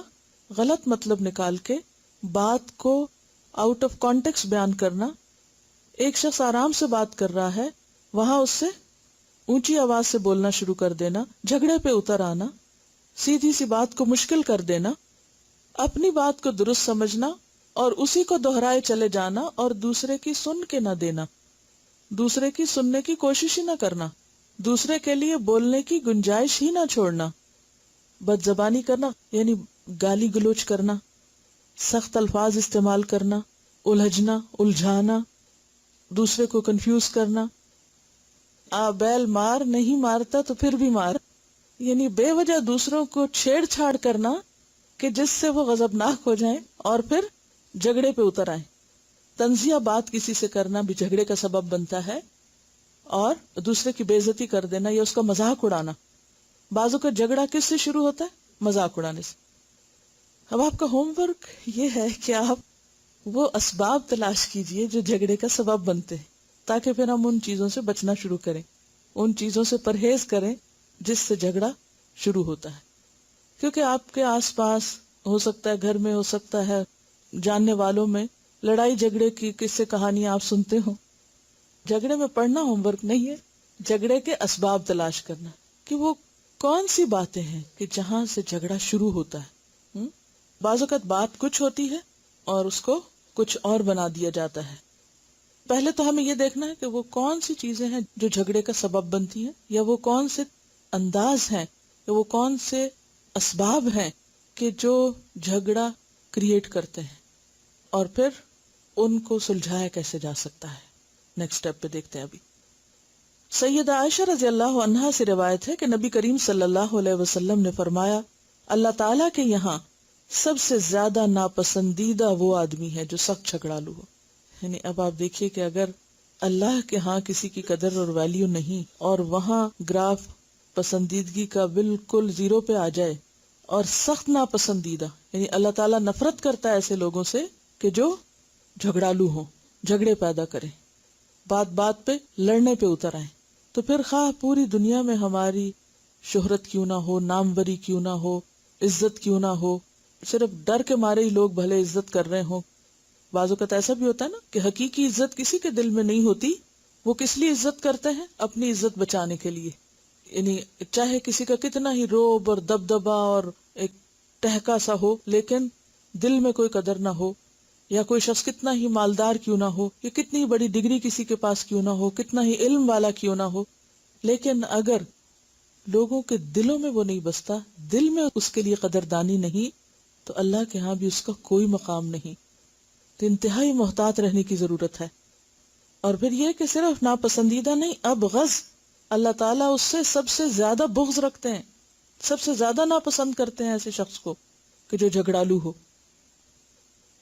غلط مطلب نکال کے بات کو آؤٹ آف کانٹیکسٹ بیان کرنا. ایک شخص آرام سے بات کر رہا ہے، وہاں اس سے اونچی آواز سے بولنا شروع کر دینا، جھگڑے پہ اتر آنا، سیدھی سی بات کو مشکل کر دینا، اپنی بات کو درست سمجھنا اور اسی کو دہرائے چلے جانا اور دوسرے کی سن کے نہ دینا، دوسرے کی سننے کی کوشش ہی نہ کرنا، دوسرے کے لیے بولنے کی گنجائش ہی نہ چھوڑنا، بد زبانی کرنا یعنی گالی گلوچ کرنا، سخت الفاظ استعمال کرنا، الجھنا، الجھانا، دوسرے کو کنفیوز کرنا، بیل مار، نہیں مارتا تو پھر بھی مار. یعنی بے وجہ دوسروں کو چھیڑ چھاڑ کرنا کہ جس سے وہ غضبناک ہو جائیں اور پھر جھگڑے پہ اتر آئیں. تنزیہ بات کسی سے کرنا بھی جھگڑے کا سبب بنتا ہے، اور دوسرے کی بے عزتی کر دینا یا اس کا مذاق اڑانا. بازو کا جھگڑا کس سے شروع ہوتا ہے؟ مذاق اڑانے سے. اب آپ کا ہوم ورک یہ ہے کہ آپ وہ اسباب تلاش کیجئے جو جھگڑے کا سبب بنتے ہیں، تاکہ پھر ہم ان چیزوں سے بچنا شروع کریں، ان چیزوں سے پرہیز کریں جس سے جھگڑا شروع ہوتا ہے. کیونکہ آپ کے آس پاس ہو سکتا ہے، گھر میں ہو سکتا ہے، جاننے والوں میں لڑائی جھگڑے کی قصے کہانیاں آپ سنتے ہو. جھگڑے میں پڑھنا ہوم ورک نہیں ہے، جھگڑے کے اسباب تلاش کرنا کہ وہ کون سی باتیں ہیں کہ جہاں سے جھگڑا شروع ہوتا ہے. بعض اوقات بات کچھ ہوتی ہے اور اس کو کچھ اور بنا دیا جاتا ہے. پہلے تو ہمیں یہ دیکھنا ہے کہ وہ کون سی چیزیں ہیں جو جھگڑے کا سبب بنتی ہیں، یا وہ کون سے انداز ہیں، یا وہ کون سے اسباب ہیں کہ جو جھگڑا کریٹ کرتے ہیں، اور پھر ان کو سلجھایا کیسے جا سکتا ہے. نیکسٹ سٹیپ پہ دیکھتے ہیں. ابھی سیدہ عائشہ رضی اللہ عنہا سے روایت ہے کہ نبی کریم صلی اللہ علیہ وسلم نے فرمایا، اللہ تعالیٰ کے یہاں سب سے زیادہ ناپسندیدہ وہ آدمی ہے جو سخت جھگڑالو ہو. یعنی اب آپ دیکھیے کہ اگر اللہ کے ہاں کسی کی قدر اور ویلیو نہیں، اور وہاں گراف پسندیدگی کا بالکل 0 پہ آ جائے، اور سخت ناپسندیدہ، یعنی اللہ تعالیٰ نفرت کرتا ہے ایسے لوگوں سے کہ جو جھگڑالو ہوں، جھگڑے پیدا کریں، بات بات پہ لڑنے پہ اتر آئیں. تو پھر خواہ پوری دنیا میں ہماری شہرت کیوں نہ ہو، ناموری کیوں نہ ہو، عزت کیوں نہ ہو، صرف ڈر کے مارے ہی لوگ بھلے عزت کر رہے ہوں. بعض اوقات ایسا بھی ہوتا ہے نا کہ حقیقی عزت کسی کے دل میں نہیں ہوتی، وہ کس لیے عزت کرتے ہیں؟ اپنی عزت بچانے کے لیے. یعنی چاہے کسی کا کتنا ہی روب اور دبدبا اور ایک ٹہکا سا ہو، لیکن دل میں کوئی قدر نہ ہو، یا کوئی شخص کتنا ہی مالدار کیوں نہ ہو، یا کتنی بڑی ڈگری کسی کے پاس کیوں نہ ہو، کتنا ہی علم والا کیوں نہ ہو، لیکن اگر لوگوں کے دلوں میں وہ نہیں بستا، دل میں اس کے لیے قدردانی نہیں، تو اللہ کے ہاں بھی اس کا کوئی مقام نہیں. تو انتہائی محتاط رہنے کی ضرورت ہے. اور پھر یہ کہ صرف ناپسندیدہ نہیں، اب غض، اللہ تعالیٰ اس سے سب سے زیادہ بغض رکھتے ہیں، سب سے زیادہ ناپسند کرتے ہیں ایسے شخص کو کہ جو جھگڑالو ہو.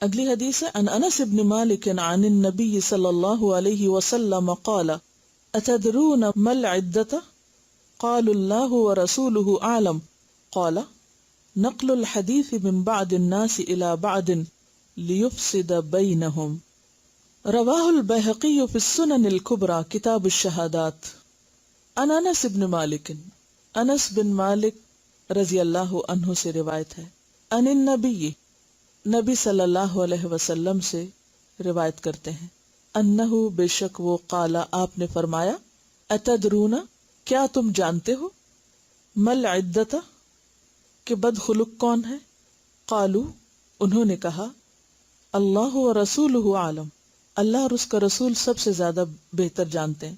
اگلی حدیث ہے ان انس بن مالک عن النبی صلی اللہ علیہ وسلم قال اتدرون ما العدۃ قالوا اللہ ورسولہ اعلم قال نقل الحدیث من بعض الناس الى بعض لیفسد بینہم. رواہ البیہقی فی السنن الکبری کتاب الشہادات. ان انس بن مالک، انس بن مالک رضی اللہ عنہ سے روایت ہے، ان النبی، نبی صلی اللہ علیہ وسلم سے روایت کرتے ہیں، انہو بے شک وہ، قال آپ نے فرمایا، اتدرون کیا تم جانتے ہو، مل عدت کہ بدخلق کون ہے، قالو انہوں نے کہا، اللہ و رسولہ عالم، اللہ اور اس کا رسول سب سے زیادہ بہتر جانتے ہیں.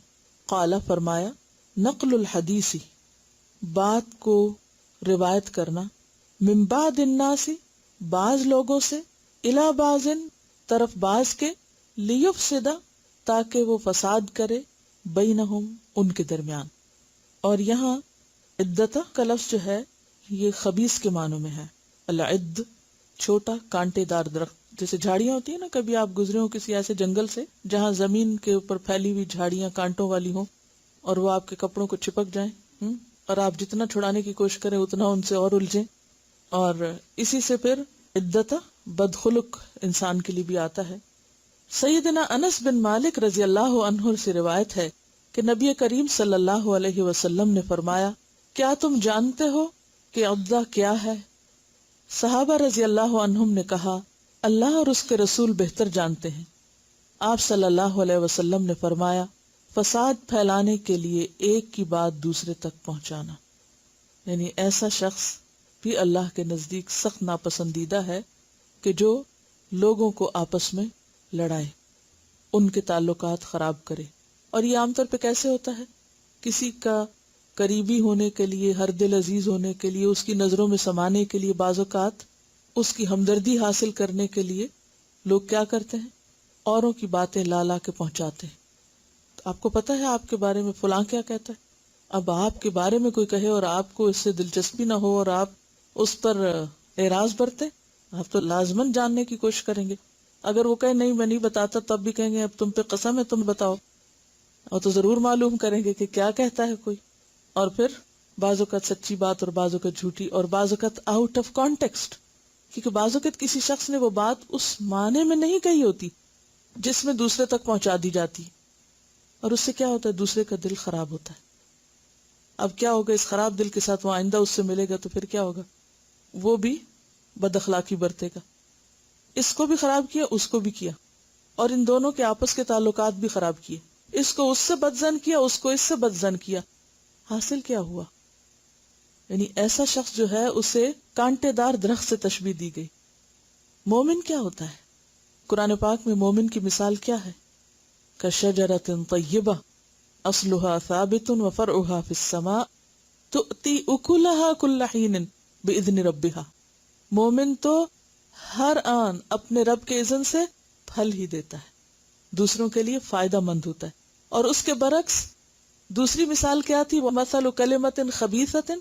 قال فرمایا، نقل الحدیث بات کو روایت کرنا، من بعض الناس بعض لوگوں سے، الی بعض طرف بعض کے، لیفسد تاکہ وہ فساد کرے، بینہم ان کے درمیان. اور یہاں عدت کا لفظ جو ہے یہ خبیث کے معنوں میں ہے. العد چھوٹا کانٹے دار درخت، جیسے جھاڑیاں ہوتی ہیں نا، کبھی آپ گزرے ہو کسی ایسے جنگل سے جہاں زمین کے اوپر پھیلی ہوئی جھاڑیاں کانٹوں والی ہوں اور وہ آپ کے کپڑوں کو چپک جائیں، اور آپ جتنا چھڑانے کی کوشش کریں اتنا ان سے اور الجھیں. اور اسی سے پھر عدت بدخلق انسان کے لیے بھی آتا ہے. سیدنا انس بن مالک رضی اللہ عنہ سے روایت ہے کہ نبی کریم صلی اللہ علیہ وسلم نے فرمایا، کیا تم جانتے ہو کہ عدہ کیا ہے؟ صحابہ رضی اللہ عنہم نے کہا، اللہ اور اس کے رسول بہتر جانتے ہیں. آپ صلی اللہ علیہ وسلم نے فرمایا، فساد پھیلانے کے لیے ایک کی بات دوسرے تک پہنچانا. یعنی ایسا شخص بھی اللہ کے نزدیک سخت ناپسندیدہ ہے کہ جو لوگوں کو آپس میں لڑائے، ان کے تعلقات خراب کرے. اور یہ عام طور پہ کیسے ہوتا ہے؟ کسی کا قریبی ہونے کے لیے، ہر دل عزیز ہونے کے لیے، اس کی نظروں میں سمانے کے لیے، بعض اوقات اس کی ہمدردی حاصل کرنے کے لیے لوگ کیا کرتے ہیں؟ اوروں کی باتیں لا لا کے پہنچاتے ہیں. تو آپ کو پتا ہے آپ کے بارے میں فلاں کیا کہتا ہے. اب آپ کے بارے میں کوئی کہے اور آپ کو اس سے دلچسپی نہ ہو اور آپ اس پر اعراض برتے، آپ تو لازمن جاننے کی کوشش کریں گے. اگر وہ کہے نہیں میں نہیں بتاتا تب بھی کہیں گے اب تم پہ قسم ہے تم بتاؤ، اور تو ضرور معلوم کریں گے کہ کیا کہتا ہے کوئی. اور پھر بعض اوقات سچی بات اور بعض اوقات جھوٹی، اور بعض اوقات آؤٹ آف کانٹیکسٹ، کیونکہ بعض اوقات کسی شخص نے وہ بات اس معنی میں نہیں کہی ہوتی جس میں دوسرے تک پہنچا دی جاتی، اور اس سے کیا ہوتا ہے دوسرے کا دل خراب ہوتا ہے. اب کیا ہوگا اس خراب دل کے ساتھ وہ آئندہ اس سے ملے گا تو پھر کیا ہوگا، وہ بھی بد اخلاقی برتے گا. اس کو بھی خراب کیا اس کو بھی کیا، اور ان دونوں کے آپس کے تعلقات بھی خراب کیے. اس کو اس سے بدزن کیا، اس کو اس سے بدزن کیا. حاصل کیا ہوا؟ یعنی ایسا شخص جو ہے اسے کانٹے دار درخت سے تشبیہ دی گئی. مومن کیا ہوتا ہے؟ قرآن پاک میں مومن کی مثال کیا ہے؟ کشجرۃ طیبہ اصلها ثابت وفرعها فی السماء تؤتی اکلها کل حین باذن ربها. مومن تو ہر آن اپنے رب کے اذن سے پھل ہی دیتا ہے، دوسروں کے لیے فائدہ مند ہوتا ہے. اور اس کے برعکس دوسری مثال کیا تھی؟ وَمَثَلُ كَلِمَةٍ خَبِيثَةٍ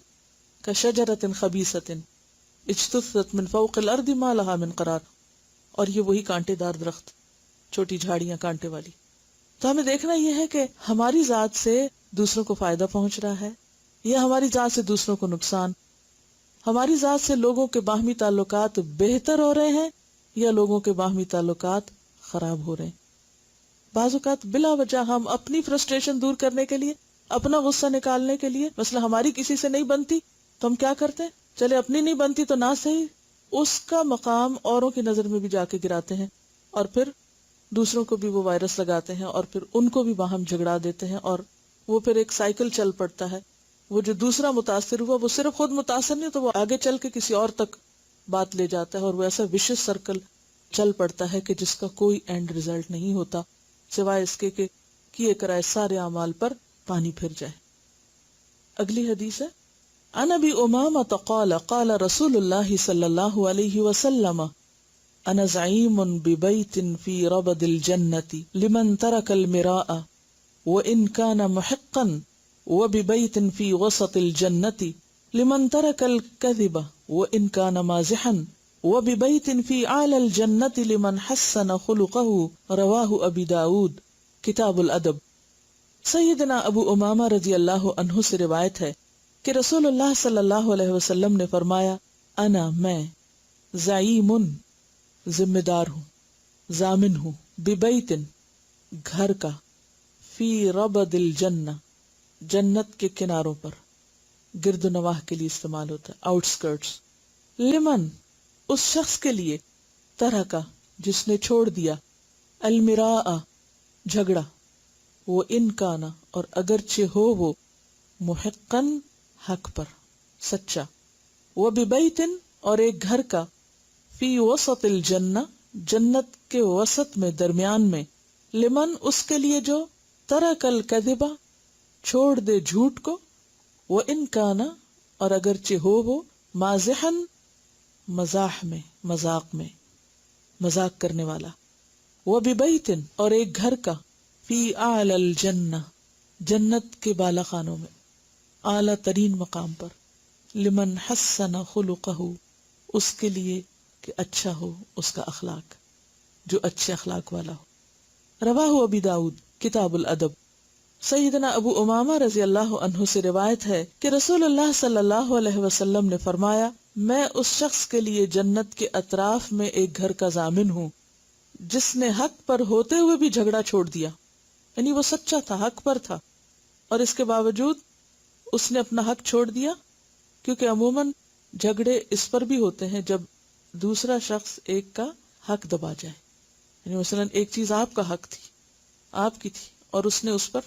كَشَجَرَةٍ خَبِيثَةٍ اجْتُثَّتْ مِنْ فَوْقِ الْأَرْضِ مَا لَهَا مِنْ قَرَارٍ. اور یہ وہی کانٹے دار درخت، چھوٹی جھاڑیاں کانٹے والی. تو ہمیں دیکھنا یہ ہے کہ ہماری ذات سے دوسروں کو فائدہ پہنچ رہا ہے یا ہماری ذات سے دوسروں کو نقصان. ہماری ذات سے لوگوں کے باہمی تعلقات بہتر ہو رہے ہیں یا لوگوں کے باہمی تعلقات خراب ہو رہے ہیں. بعض اوقات بلا وجہ ہم اپنی فرسٹریشن دور کرنے کے لیے، اپنا غصہ نکالنے کے لیے، مثلا ہماری کسی سے نہیں بنتی تو ہم کیا کرتے ہیں، چلے اپنی نہیں بنتی تو نہ صحیح اس کا مقام اوروں کی نظر میں بھی جا کے گراتے ہیں، اور پھر دوسروں کو بھی وہ وائرس لگاتے ہیں، اور پھر ان کو بھی باہم جھگڑا دیتے ہیں، اور وہ پھر ایک سائیکل چل پڑتا ہے. وہ جو دوسرا متاثر ہوا وہ صرف خود متاثر نہیں تو وہ آگے چل کے کسی اور تک بات لے جاتا ہے، اور وہ ایسا وشس سرکل چل پڑتا ہے کہ جس کا کوئی اینڈ ریزلٹ نہیں ہوتا سوائے اس کے کہ کیے کرائے سارے اعمال پر پانی پھر جائے. اگلی حدیث ہے عن ابی امامہ قال قال رسول اللہ صلی اللہ علیہ وسلم انا زعیم ببیت فی ربد الجنۃ لمن ترک المراء وان کان محقا وببیت فی وسط الجنۃ لمن ترک الکذب وان کان مازحا وببیت فی اعلی الجنۃ لمن حسن خلقہ رواہ ابی داود کتاب الادب. سیدنا ابو امامہ رضی اللہ عنہ سے روایت ہے کہ رسول اللہ صلی اللہ علیہ وسلم نے فرمایا انا میں زعیم ذمہ دار ہوں، ضامن ہوں، ببیتن گھر کا، فی ربد الجنہ جنت کے کناروں پر، گرد و نواح کے لیے استعمال ہوتا ہے، آؤٹ سکرٹس، لمن اس شخص کے لیے، طرح کا جس نے چھوڑ دیا، المراء جھگڑا، وہ ان کانا اور اگرچہ ہو وہ، محقن حق پر سچا، وہ ببیتن اور ایک گھر کا، فی وسط الجنہ جنت کے وسط میں درمیان میں، لمن اس کے لیے جو، ترک الکذبہ چھوڑ دے جھوٹ کو، وہ ان کانا اور اگرچہ ہو وہ، مازحن مزاح میں مذاق میں مذاق کرنے والا، وہ ببیتن اور ایک گھر کا، فی اعلی الجنہ جنت کے بالا خانوں میں، اعلی ترین مقام پر، لمن حسن خلقہ اس کے لیے کہ اچھا ہو اس کا اخلاق، جو اچھے اخلاق والا ہو. رواہ ابی داود کتاب الادب. سیدنا ابو امامہ رضی اللہ عنہ سے روایت ہے کہ رسول اللہ صلی اللہ علیہ وسلم نے فرمایا میں اس شخص کے لیے جنت کے اطراف میں ایک گھر کا ضامن ہوں جس نے حق پر ہوتے ہوئے بھی جھگڑا چھوڑ دیا. یعنی وہ سچا تھا، حق پر تھا، اور اس کے باوجود اس نے اپنا حق چھوڑ دیا، کیونکہ عموماً جھگڑے اس پر بھی ہوتے ہیں جب دوسرا شخص ایک کا حق دبا جائے. یعنی مثلا ایک چیز آپ کا حق تھی، آپ کی تھی، اور اس نے اس پر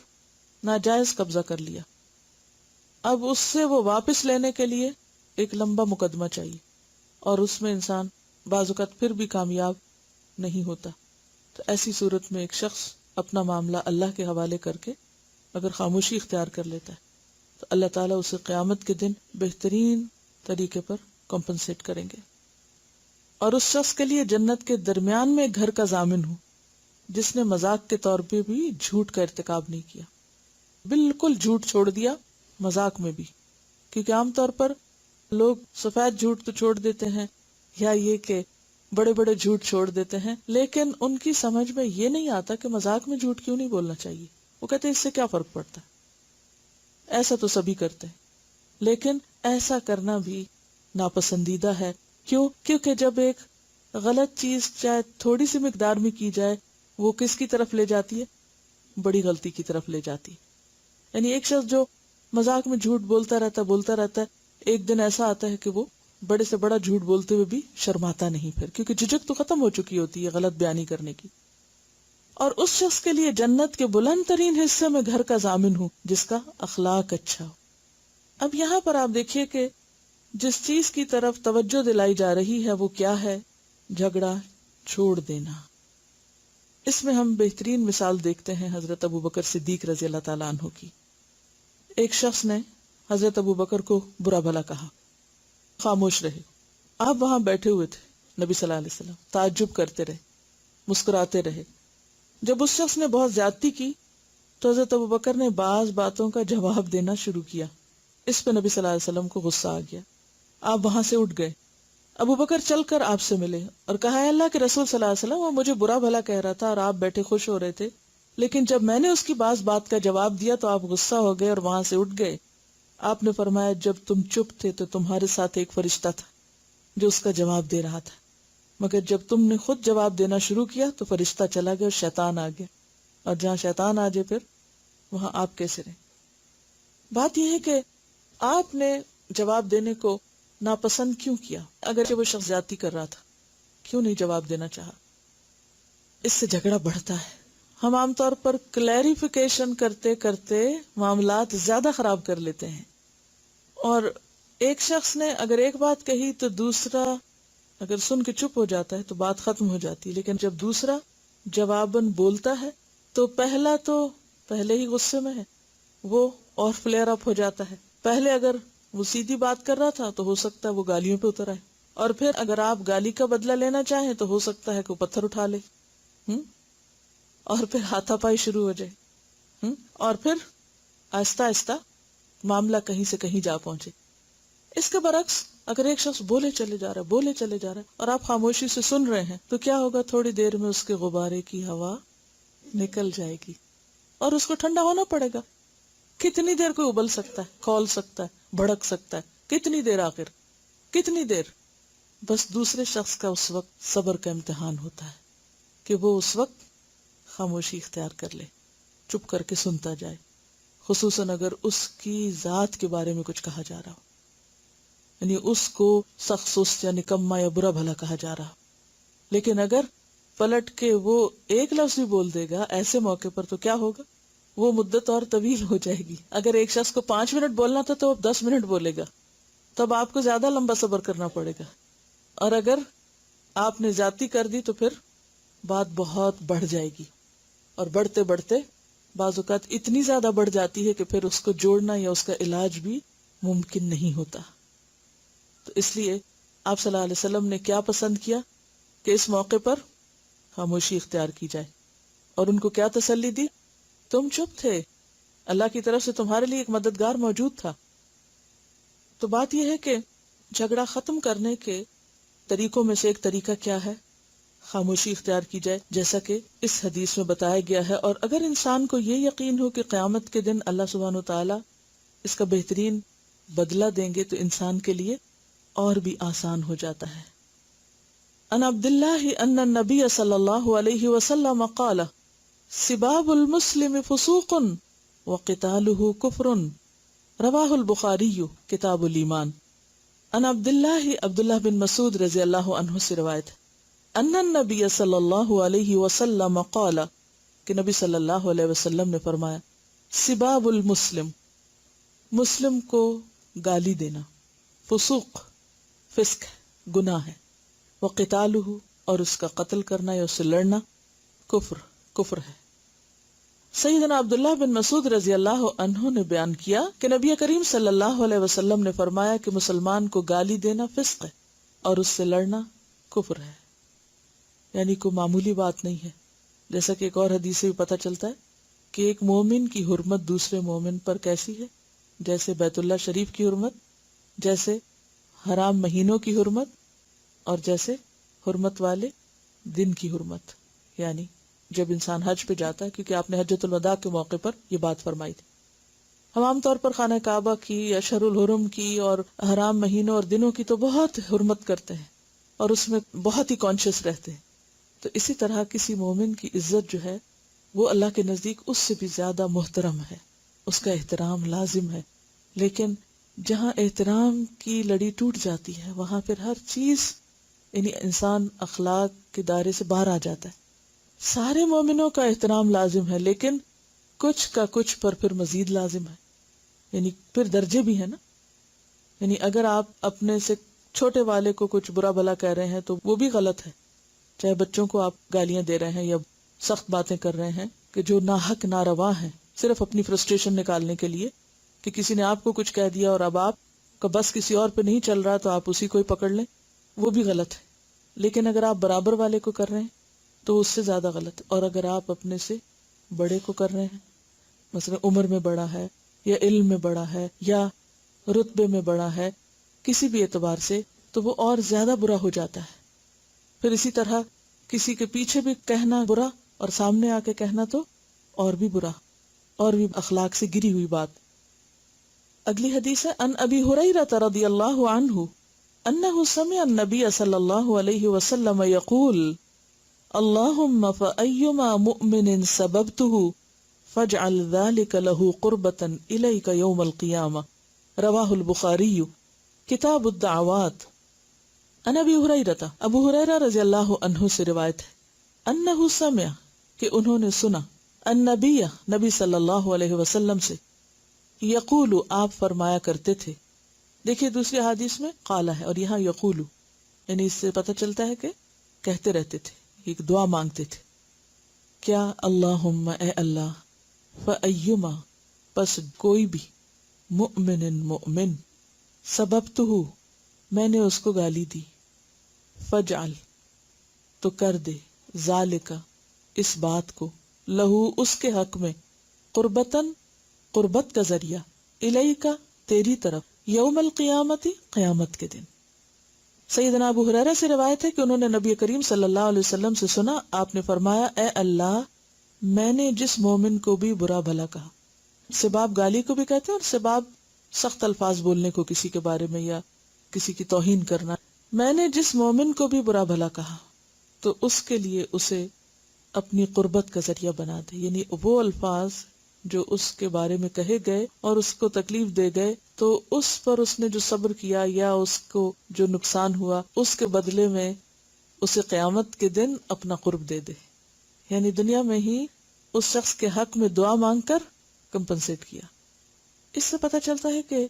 ناجائز قبضہ کر لیا. اب اس سے وہ واپس لینے کے لیے ایک لمبا مقدمہ چاہیے، اور اس میں انسان بعض اوقات پھر بھی کامیاب نہیں ہوتا. تو ایسی صورت میں ایک شخص اپنا معاملہ اللہ کے حوالے کر کے اگر خاموشی اختیار کر لیتا ہے تو اللہ تعالیٰ اسے قیامت کے دن بہترین طریقے پر کمپنسیٹ کریں گے. اور اس شخص کے لیے جنت کے درمیان میں گھر کا ضامن ہوں جس نے مذاق کے طور پہ بھی جھوٹ کا ارتکاب نہیں کیا، بالکل جھوٹ چھوڑ دیا مذاق میں بھی. کیونکہ عام طور پر لوگ سفید جھوٹ تو چھوڑ دیتے ہیں، یا یہ کہ بڑے بڑے جھوٹ چھوڑ دیتے ہیں، لیکن ان کی سمجھ میں یہ نہیں آتا کہ مذاق میں جھوٹ کیوں نہیں بولنا چاہیے. وہ کہتے ہیں اس سے کیا فرق پڑتا ہے، ایسا تو سبھی کرتے ہیں. لیکن ایسا کرنا بھی ناپسندیدہ ہے. کیوں؟ کیونکہ جب ایک غلط چیز چاہے تھوڑی سی مقدار میں کی جائے، وہ کس کی طرف لے جاتی ہے؟ بڑی غلطی کی طرف لے جاتی ہے. یعنی ایک شخص جو مذاق میں جھوٹ بولتا رہتا ہے، ایک دن ایسا آتا ہے کہ وہ بڑے سے بڑا جھوٹ بولتے ہوئے بھی شرماتا نہیں پھر، کیونکہ جھجک تو ختم ہو چکی ہوتی ہے غلط بیانی کرنے کی. اور اس شخص کے لیے جنت کے بلند ترین حصے میں گھر کا ضامن ہوں جس کا اخلاق اچھا ہو. اب یہاں پر آپ دیکھیے کہ جس چیز کی طرف توجہ دلائی جا رہی ہے وہ کیا ہے؟ جھگڑا چھوڑ دینا. اس میں ہم بہترین مثال دیکھتے ہیں حضرت ابوبکر صدیق رضی اللہ تعالیٰ عنہ کی. ایک شخص نے حضرت ابوبکر کو برا بھلا کہا، خاموش رہے. آپ وہاں بیٹھے ہوئے تھے، نبی صلی اللہ علیہ وسلم تعجب کرتے رہے، مسکراتے رہے. جب اس شخص نے بہت زیادتی کی تو حضرت ابوبکر نے بعض باتوں کا جواب دینا شروع کیا. اس پہ نبی صلی اللہ علیہ وسلم کو غصہ آ گیا. آپ وہاں سے اٹھ گئے. ابوبکر چل کر آپ سے ملے اور کہا، اے اللہ کے رسول صلی اللہ علیہ وسلم، وہ مجھے برا بھلا کہہ رہا تھا اور آپ بیٹھے خوش ہو رہے تھے، لیکن جب میں نے اس کی بعض بات کا جواب دیا تو آپ غصہ ہو گئے اور وہاں سے اٹھ گئے. آپ نے فرمایا، جب تم چپ تھے تو تمہارے ساتھ ایک فرشتہ تھا جو اس کا جواب دے رہا تھا، مگر جب تم نے خود جواب دینا شروع کیا تو فرشتہ چلا گیا اور شیطان آ گیا، اور جہاں شیطان آ جائے پھر وہاں آپ کیسے رہیں؟ بات یہ ہے کہ آپ نے جواب دینے کو ناپسند کیوں کیا؟ اگر کہ وہ شخص زیادتی کر رہا تھا، کیوں نہیں جواب دینا چاہا؟ اس سے جھگڑا بڑھتا ہے. ہم عام طور پر کلیریفیکیشن کرتے کرتے معاملات زیادہ خراب کر لیتے ہیں، اور ایک شخص نے اگر ایک بات کہی تو دوسرا اگر سن کے چپ ہو جاتا ہے تو بات ختم ہو جاتی ہے. لیکن جب دوسرا جواباً بولتا ہے تو پہلا تو پہلے ہی غصے میں ہے، وہ اور فلیئر اپ ہو جاتا ہے. پہلے اگر وہ سیدھی بات کر رہا تھا تو ہو سکتا ہے وہ گالیوں پہ اتر آئے، اور پھر اگر آپ گالی کا بدلہ لینا چاہیں تو ہو سکتا ہے کہ وہ پتھر اٹھا لے، اور پھر ہاتھا پائی شروع ہو جائے، اور پھر آہستہ آہستہ معاملہ کہیں سے کہیں جا پہنچے. اس کے برعکس اگر ایک شخص بولے چلے جا رہا ہے اور آپ خاموشی سے سن رہے ہیں تو کیا ہوگا؟ تھوڑی دیر میں اس کے غبارے کی ہوا نکل جائے گی اور اس کو ٹھنڈا ہونا پڑے گا. کتنی دیر کوئی ابل سکتا ہے، کھول سکتا ہے، بھڑک سکتا ہے؟ کتنی دیر؟ آخر کتنی دیر؟ بس دوسرے شخص کا اس وقت صبر کا امتحان ہوتا ہے کہ وہ اس وقت خاموشی اختیار کر لے، چپ کر کے سنتا جائے، خصوصاً اگر اس کی ذات کے بارے میں کچھ کہا جا رہا ہو، یعنی اس کو سخت سست یا نکما یا برا بھلا کہا جا رہا. لیکن اگر پلٹ کے وہ ایک لفظ بھی بول دے گا ایسے موقع پر تو کیا ہوگا؟ وہ مدت اور طویل ہو جائے گی. اگر ایک شخص کو 5 منٹ بولنا تھا تو وہ 10 منٹ بولے گا، تب آپ کو زیادہ لمبا صبر کرنا پڑے گا. اور اگر آپ نے زیادتی کر دی تو پھر بات بہت بڑھ جائے گی، اور بڑھتے بڑھتے بعض اوقات اتنی زیادہ بڑھ جاتی ہے کہ پھر اس کو جوڑنا یا اس کا علاج بھی ممکن نہیں ہوتا. تو اس لیے آپ صلی اللہ علیہ وسلم نے کیا پسند کیا کہ اس موقع پر خاموشی اختیار کی جائے، اور ان کو کیا تسلی دی؟ تم چپ تھے، اللہ کی طرف سے تمہارے لیے ایک مددگار موجود تھا. تو بات یہ ہے کہ جھگڑا ختم کرنے کے طریقوں میں سے ایک طریقہ کیا ہے؟ خاموشی اختیار کی جائے، جیسا کہ اس حدیث میں بتایا گیا ہے. اور اگر انسان کو یہ یقین ہو کہ قیامت کے دن اللہ سبحانہ وتعالی اس کا بہترین بدلہ دیں گے تو انسان کے لیے اور بھی آسان ہو جاتا ہے. ان عبداللہ ان النبی صلی اللہ علیہ وسلم قال سباب المسلم فسوق وقتالہ کفر، رواہ البخاری کتاب الایمان. ان عبداللہ بن مسعود رضی اللہ عنہ سے روایت ہے، ان النبی صلی اللہ علیہ وسلم قال کہ نبی صلی اللہ علیہ وسلم نے فرمایا، سباب المسلم، مسلم کو گالی دینا فسوق، فسق ہے، گناہ ہے، وقتالہ، اور اس کا قتل کرنا یا اس سے لڑنا کفر ہے. سیدنا عبداللہ بن مسعود رضی اللہ عنہ نے بیان کیا کہ نبی کریم صلی اللہ علیہ وسلم نے فرمایا کہ مسلمان کو گالی دینا فسق ہے اور اس سے لڑنا کفر ہے. یعنی کوئی معمولی بات نہیں ہے. جیسا کہ ایک اور حدیث سے بھی پتہ چلتا ہے کہ ایک مومن کی حرمت دوسرے مومن پر کیسی ہے، جیسے بیت اللہ شریف کی حرمت، جیسے حرام مہینوں کی حرمت، اور جیسے حرمت والے دن کی حرمت. یعنی جب انسان حج پہ جاتا ہے، کیونکہ آپ نے حجۃ الوداع کے موقع پر یہ بات فرمائی تھی. ہم عام طور پر خانہ کعبہ کی یا اشہر الحرم کی اور حرام مہینوں اور دنوں کی تو بہت حرمت کرتے ہیں اور اس میں بہت ہی کانشیس رہتے ہیں. تو اسی طرح کسی مومن کی عزت جو ہے وہ اللہ کے نزدیک اس سے بھی زیادہ محترم ہے، اس کا احترام لازم ہے. لیکن جہاں احترام کی لڑی ٹوٹ جاتی ہے وہاں پھر ہر چیز، یعنی انسان اخلاق کے دائرے سے باہر آ جاتا ہے. سارے مومنوں کا احترام لازم ہے، لیکن کچھ کا کچھ پر پھر مزید لازم ہے. یعنی پھر درجے بھی ہیں نا. یعنی اگر آپ اپنے سے چھوٹے والے کو کچھ برا بھلا کہہ رہے ہیں تو وہ بھی غلط ہے. چاہے بچوں کو آپ گالیاں دے رہے ہیں یا سخت باتیں کر رہے ہیں کہ جو ناحق ناروا ہیں، صرف اپنی فرسٹریشن نکالنے کے لیے کہ کسی نے آپ کو کچھ کہہ دیا اور اب آپ کا بس کسی اور پہ نہیں چل رہا تو آپ اسی کو ہی پکڑ لیں، وہ بھی غلط ہے. لیکن اگر آپ برابر والے کو کر رہے ہیں تو اس سے زیادہ غلط ہے. اور اگر آپ اپنے سے بڑے کو کر رہے ہیں، مثلا عمر میں بڑا ہے یا علم میں بڑا ہے یا رتبے میں بڑا ہے، کسی بھی اعتبار سے، تو وہ اور زیادہ برا ہو جاتا ہے. پھر اسی طرح کسی کے پیچھے بھی کہنا برا اور سامنے آ کے کہنا تو اور بھی برا، اور بھی اخلاق سے گری ہوئی بات. اگلی حدیث ہے ان ابی ہریرہ رضی اللہ عنہ انہ سمع النبی صلی اللہ علیہ وسلم یقول اللہم فأیما مؤمن سببتہ فاجعل ذلك له قربة الیک یوم القیامہ. رواہ البخاری کتاب الدعوات. ان ابی ہریرہ، ابو ہریرہ رضی اللہ عنہ سے روایت ہے، انہ سمع کہ انہوں نے سنا، النبی نبی صلی اللہ علیہ وسلم سے، یقول آپ فرمایا کرتے تھے. دیکھیے دوسری حدیث میں قالا ہے اور یہاں یقول، یعنی اس سے پتہ چلتا ہے کہ کہتے رہتے تھے، ایک دعا مانگتے تھے. کیا؟ اللہم اے اللہ، فایما پس کوئی بھی، مؤمن مؤمن، سببتہ میں نے اس کو گالی دی، فجعل تو کر دے، ذالک اس بات کو، لہو اس کے حق میں، قربتن قربت کا ذریعہ، الیک تیری طرف، یوم القیامتی قیامت کے دن. سیدنا ابو ہریرہ سے روایت ہے کہ انہوں نے نبی کریم صلی اللہ علیہ وسلم سے سنا، آپ نے فرمایا اے اللہ، میں نے جس مومن کو بھی برا بھلا کہا، سباب گالی کو بھی کہتے ہیں اور سباب سخت الفاظ بولنے کو کسی کے بارے میں یا کسی کی توہین کرنا، میں نے جس مومن کو بھی برا بھلا کہا تو اس کے لیے اسے اپنی قربت کا ذریعہ بنا دے. یعنی وہ الفاظ جو اس کے بارے میں کہے گئے اور اس کو تکلیف دے گئے تو اس پر اس نے جو صبر کیا یا اس کو جو نقصان ہوا اس کے بدلے میں اسے قیامت کے دن اپنا قرب دے دے. یعنی دنیا میں ہی اس شخص کے حق میں دعا مانگ کر کمپنسیٹ کیا. اس سے پتہ چلتا ہے کہ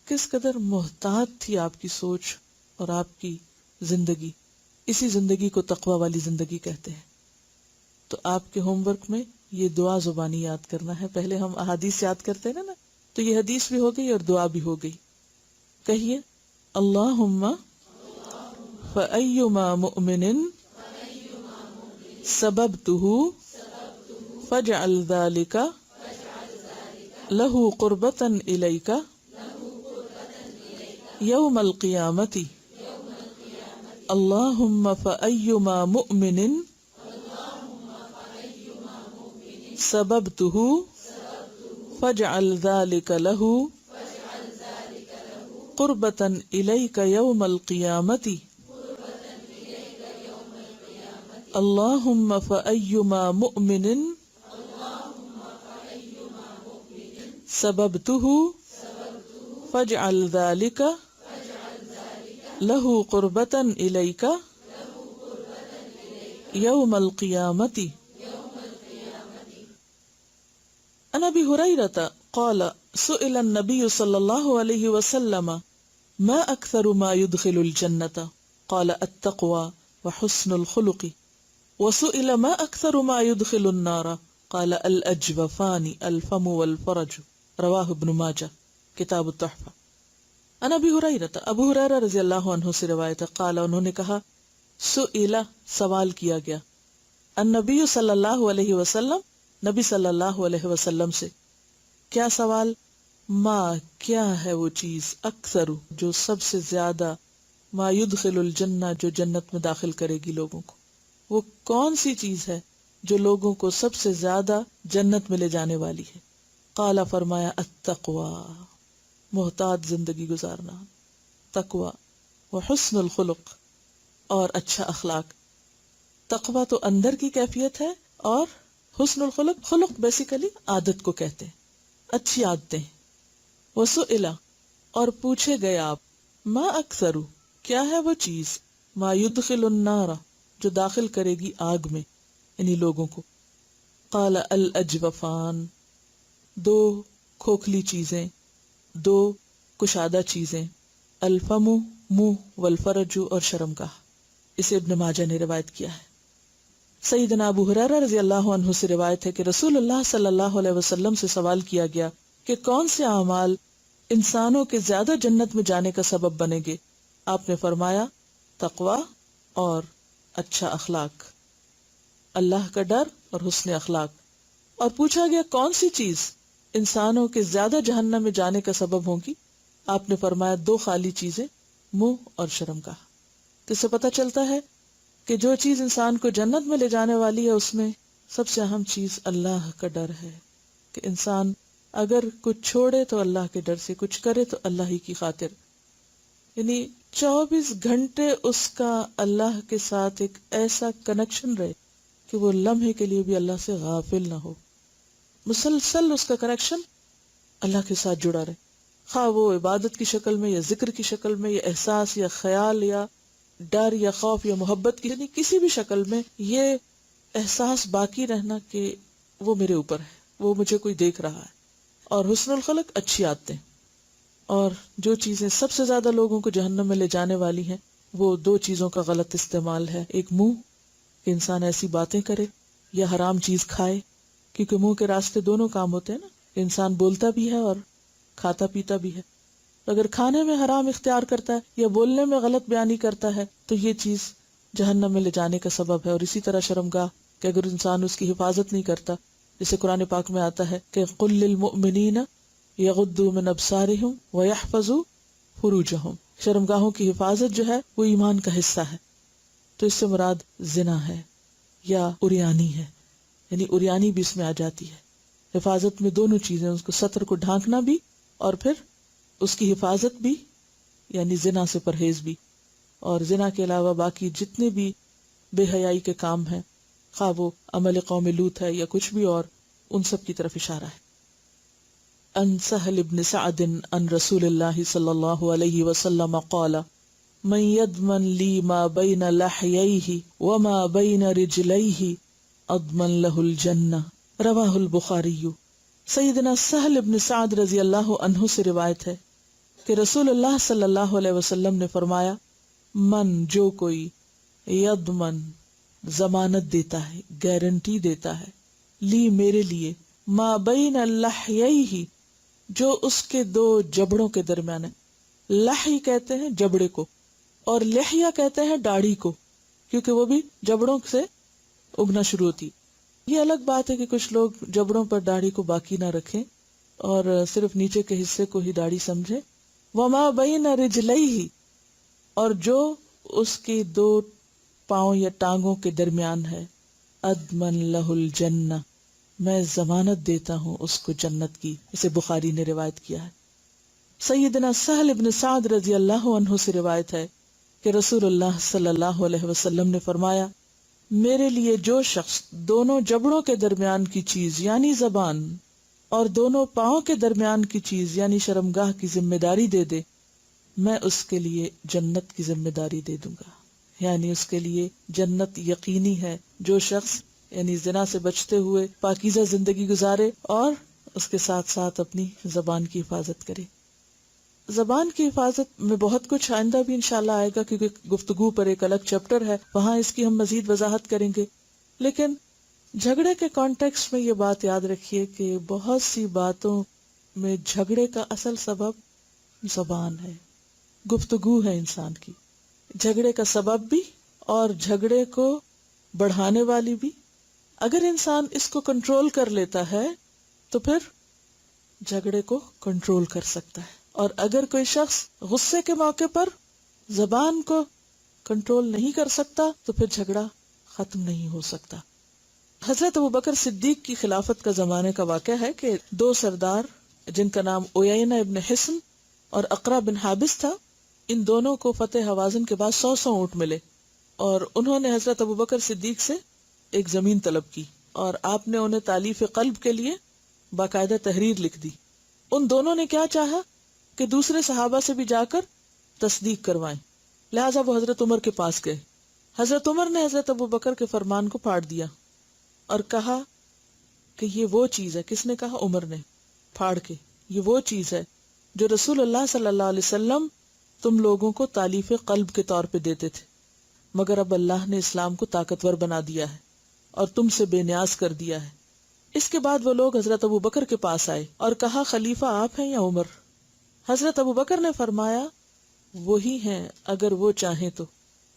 کس قدر محتاط تھی آپ کی سوچ اور آپ کی زندگی. اسی زندگی کو تقوی والی زندگی کہتے ہیں. تو آپ کے ہوم ورک میں یہ دعا زبانی یاد کرنا ہے. پہلے ہم احادیث یاد کرتے ہیں نا، تو یہ حدیث بھی ہو گئی اور دعا بھی ہو گئی. کہیے اللہم فایما مؤمن سببتہ فاجعل ذلک لہ قربۃ الیک یوم القیامۃ. اللہم فایما مؤمن سببتہ فاجعل ذلک لہ قربۃ الیک یوم القیامۃ. اللہم فایما مؤمن سببتہ فاجعل ذلک لہ قربۃ الیک یوم القیامۃ. عن ابی ہریرہ قال سئل النبی صلی اللہ علیہ وسلم ما اکثر ما يدخل الجنۃ قال التقوى وحسن الخلق وسئل ما اکثر ما يدخل النار قال الاجوفان الفم والفرج. رواہ ابن ماجہ کتاب التحفہ. عن ابی ہریرہ، ابو ہریرہ رضی اللہ عنہ سے روایت ہے، قال انہوں نے کہا سئل سوال کیا گیا، النبی صلی اللہ علیہ وسلم، نبی صلی اللہ علیہ وسلم سے کیا سوال؟ ما کیا ہے وہ چیز، اکثر جو سب سے زیادہ، ما یدخل الجنہ جو جنت میں داخل کرے گی لوگوں کو، وہ کون سی چیز ہے جو لوگوں کو سب سے زیادہ جنت میں لے جانے والی ہے؟ قال فرمایا التقوی، محتاط زندگی گزارنا، تقوی، وحسن الخلق، اور اچھا اخلاق۔ تقوی تو اندر کی کیفیت ہے، اور حسن الخلق، خلق بیسیکلی عادت کو کہتے ہیں، اچھی عادتیں۔ وسئلہ، اور پوچھے گئے آپ، ما اکثر کیا ہے وہ چیز، ما یدخل النار جو داخل کرے گی آگ میں یعنی لوگوں کو۔ قال الاجوفان، دو کھوکھلی چیزیں، دو کشادہ چیزیں، الفم منہ، والفرج اور شرمگاہ۔ اسے ابن ماجہ نے روایت کیا ہے۔ سیدنا ابو ہریرہ رضی اللہ عنہ سے روایت ہے کہ رسول اللہ صلی اللہ علیہ وسلم سے سوال کیا گیا کہ کون سے اعمال انسانوں کے زیادہ جنت میں جانے کا سبب بنیں گے؟ آپ نے فرمایا تقوی اور اچھا اخلاق، اللہ کا ڈر اور حسن اخلاق۔ اور پوچھا گیا کون سی چیز انسانوں کے زیادہ جہنم میں جانے کا سبب ہوگی؟ آپ نے فرمایا دو خالی چیزیں، منہ اور شرمگاہ۔ اس سے پتہ چلتا ہے کہ جو چیز انسان کو جنت میں لے جانے والی ہے اس میں سب سے اہم چیز اللہ کا ڈر ہے، کہ انسان اگر کچھ چھوڑے تو اللہ کے ڈر سے، کچھ کرے تو اللہ ہی کی خاطر، یعنی 24 گھنٹے اس کا اللہ کے ساتھ ایک ایسا کنیکشن رہے کہ وہ لمحے کے لیے بھی اللہ سے غافل نہ ہو، مسلسل اس کا کنیکشن اللہ کے ساتھ جڑا رہے، خواہ وہ عبادت کی شکل میں یا ذکر کی شکل میں یا احساس یا خیال یا ڈر یا خوف یا محبت کی، یعنی کسی بھی شکل میں یہ احساس باقی رہنا کہ وہ میرے اوپر ہے، وہ مجھے کوئی دیکھ رہا ہے۔ اور حسن الخلق، اچھی عادتیں۔ اور جو چیزیں سب سے زیادہ لوگوں کو جہنم میں لے جانے والی ہیں وہ دو چیزوں کا غلط استعمال ہے، ایک منہ، کہ انسان ایسی باتیں کرے یا حرام چیز کھائے، کیونکہ منہ کے راستے دونوں کام ہوتے ہیں نا، انسان بولتا بھی ہے اور کھاتا پیتا بھی ہے۔ اگر کھانے میں حرام اختیار کرتا ہے یا بولنے میں غلط بیانی کرتا ہے تو یہ چیز جہنم میں لے جانے کا سبب ہے۔ اور اسی طرح شرمگاہ، کہ اگر انسان اس کی حفاظت نہیں کرتا، جیسے قرآن پاک میں آتا ہے کہ قل للمؤمنین یغضوا من ابصارہم ویحفظوا فروجہم، شرمگاہوں کی حفاظت جو ہے وہ ایمان کا حصہ ہے۔ تو اس سے مراد زنا ہے یا عریانی ہے، یعنی عریانی بھی اس میں آ جاتی ہے۔ حفاظت میں دونوں چیزیں، اس کو ستر کو ڈھانکنا بھی اور پھر اس کی حفاظت بھی، یعنی زنا سے پرہیز بھی۔ اور زنا کے علاوہ باقی جتنے بھی بے حیائی کے کام ہیں، خواہ وہ عمل قوم لوط ہے یا کچھ بھی اور، ان سب کی طرف اشارہ ہے۔ ان سہل بن سعد ان رسول اللہ صلی اللہ علیہ وسلم قال من یضمن لی ما بین لحییہ وما بین رجلیہ اضمن لہ الجنہ، رواہ البخاری۔ سیدنا سہل بن سعد رضی اللہ عنہ سے روایت ہے کہ رسول اللہ صلی اللہ علیہ وسلم نے فرمایا، من جو کوئی، یضمن ضمانت دیتا ہے، گارنٹی دیتا ہے، لی میرے لیے، ما بین لحییہ جو اس کے دو جبڑوں کے درمیان ہے۔ لحی کہتے ہیں جبڑے کو، اور لحیہ کہتے ہیں داڑھی کو، کیونکہ وہ بھی جبڑوں سے اگنا شروع ہوتی۔ یہ الگ بات ہے کہ کچھ لوگ جبڑوں پر داڑھی کو باقی نہ رکھیں اور صرف نیچے کے حصے کو ہی داڑھی سمجھیں۔ وما بین رجلیہ، اور جو اس کی دو پاؤں یا ٹانگوں کے درمیان ہے، اضمن لہ الجنہ، میں ضمانت دیتا ہوں اس کو جنت کی۔ اسے بخاری نے روایت کیا ہے۔ سیدنا سہل بن سعد رضی اللہ عنہ سے روایت ہے کہ رسول اللہ صلی اللہ علیہ وسلم نے فرمایا، میرے لیے جو شخص دونوں جبڑوں کے درمیان کی چیز یعنی زبان اور دونوں پاؤں کے درمیان کی چیز یعنی شرمگاہ کی ذمہ داری دے دے، میں اس کے لیے جنت کی ذمہ داری دے دوں گا، یعنی اس کے لیے جنت یقینی ہے۔ جو شخص یعنی زنا سے بچتے ہوئے پاکیزہ زندگی گزارے اور اس کے ساتھ ساتھ اپنی زبان کی حفاظت کرے۔ زبان کی حفاظت میں بہت کچھ آئندہ بھی انشاءاللہ آئے گا، کیونکہ گفتگو پر ایک الگ چیپٹر ہے، وہاں اس کی ہم مزید وضاحت کریں گے۔ لیکن جھگڑے کے کانٹیکسٹ میں یہ بات یاد رکھیے کہ بہت سی باتوں میں جھگڑے کا اصل سبب زبان ہے، گفتگو ہے انسان کی۔ جھگڑے کا سبب بھی اور جھگڑے کو بڑھانے والی بھی اگر انسان اس کو کنٹرول کر لیتا ہے تو پھر جھگڑے کو کنٹرول کر سکتا ہے. اور اگر کوئی شخص غصے کے موقع پر زبان کو کنٹرول نہیں کر سکتا تو پھر جھگڑا ختم نہیں ہو سکتا. حضرت ابوبکر صدیق کی خلافت کا زمانے کا واقعہ ہے کہ دو سردار جن کا نام عیینہ ابن حصن اور اقرا بن حابس تھا، ان دونوں کو فتح حوازن کے بعد 100 اونٹ ملے اور انہوں نے حضرت ابوبکر صدیق سے ایک زمین طلب کی اور آپ نے انہیں تالیف قلب کے لیے باقاعدہ تحریر لکھ دی. ان دونوں نے کیا چاہا کہ دوسرے صحابہ سے بھی جا کر تصدیق کروائیں، لہٰذا وہ حضرت عمر کے پاس گئے. حضرت عمر نے حضرت ابوبکر کے فرمان کو پھاڑ دیا اور کہا کہ یہ وہ چیز ہے. کس نے کہا؟ عمر نے پھاڑ کے. یہ وہ چیز ہے جو رسول اللہ صلی اللہ علیہ وسلم تم لوگوں کو تالیف قلب کے طور پہ دیتے تھے، مگر اب اللہ نے اسلام کو طاقتور بنا دیا ہے اور تم سے بے نیاز کر دیا ہے. اس کے بعد وہ لوگ حضرت ابوبکر کے پاس آئے اور کہا خلیفہ آپ ہیں یا عمر؟ حضرت ابوبکر نے فرمایا وہی ہیں اگر وہ چاہیں تو،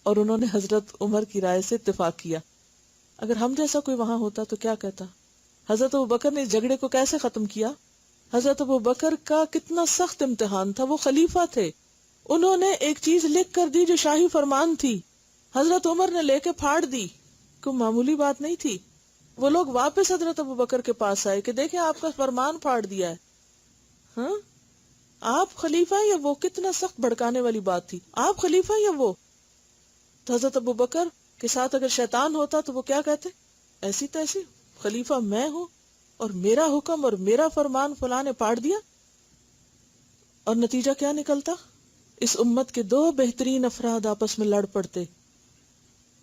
اور انہوں نے حضرت عمر کی رائے سے اتفاق کیا. اگر ہم جیسا کوئی وہاں ہوتا تو کیا کہتا؟ حضرت ابوبکر نے اس جھگڑے کو کیسے ختم کیا؟ حضرت ابوبکر کا کتنا سخت امتحان تھا، وہ خلیفہ تھے، انہوں نے ایک چیز لکھ کر دی جو شاہی فرمان تھی، حضرت عمر نے لے کے پھاڑ دی. کوئی معمولی بات نہیں تھی. وہ لوگ واپس حضرت ابوبکر کے پاس آئے کہ دیکھیں آپ کا فرمان پھاڑ دیا ہے. ہاں آپ خلیفہ یا وہ؟ کتنا سخت بھڑکانے والی بات تھی. آپ خلیفہ یا وہ؟ تو حضرت ابوبکر کے ساتھ اگر شیطان ہوتا تو وہ کیا کہتے؟ ایسی تیسی، خلیفہ میں ہوں اور میرا حکم اور میرا فرمان فلاں نے پھاڑ دیا. اور نتیجہ کیا نکلتا؟ اس امت کے دو بہترین افراد آپس میں لڑ پڑتے.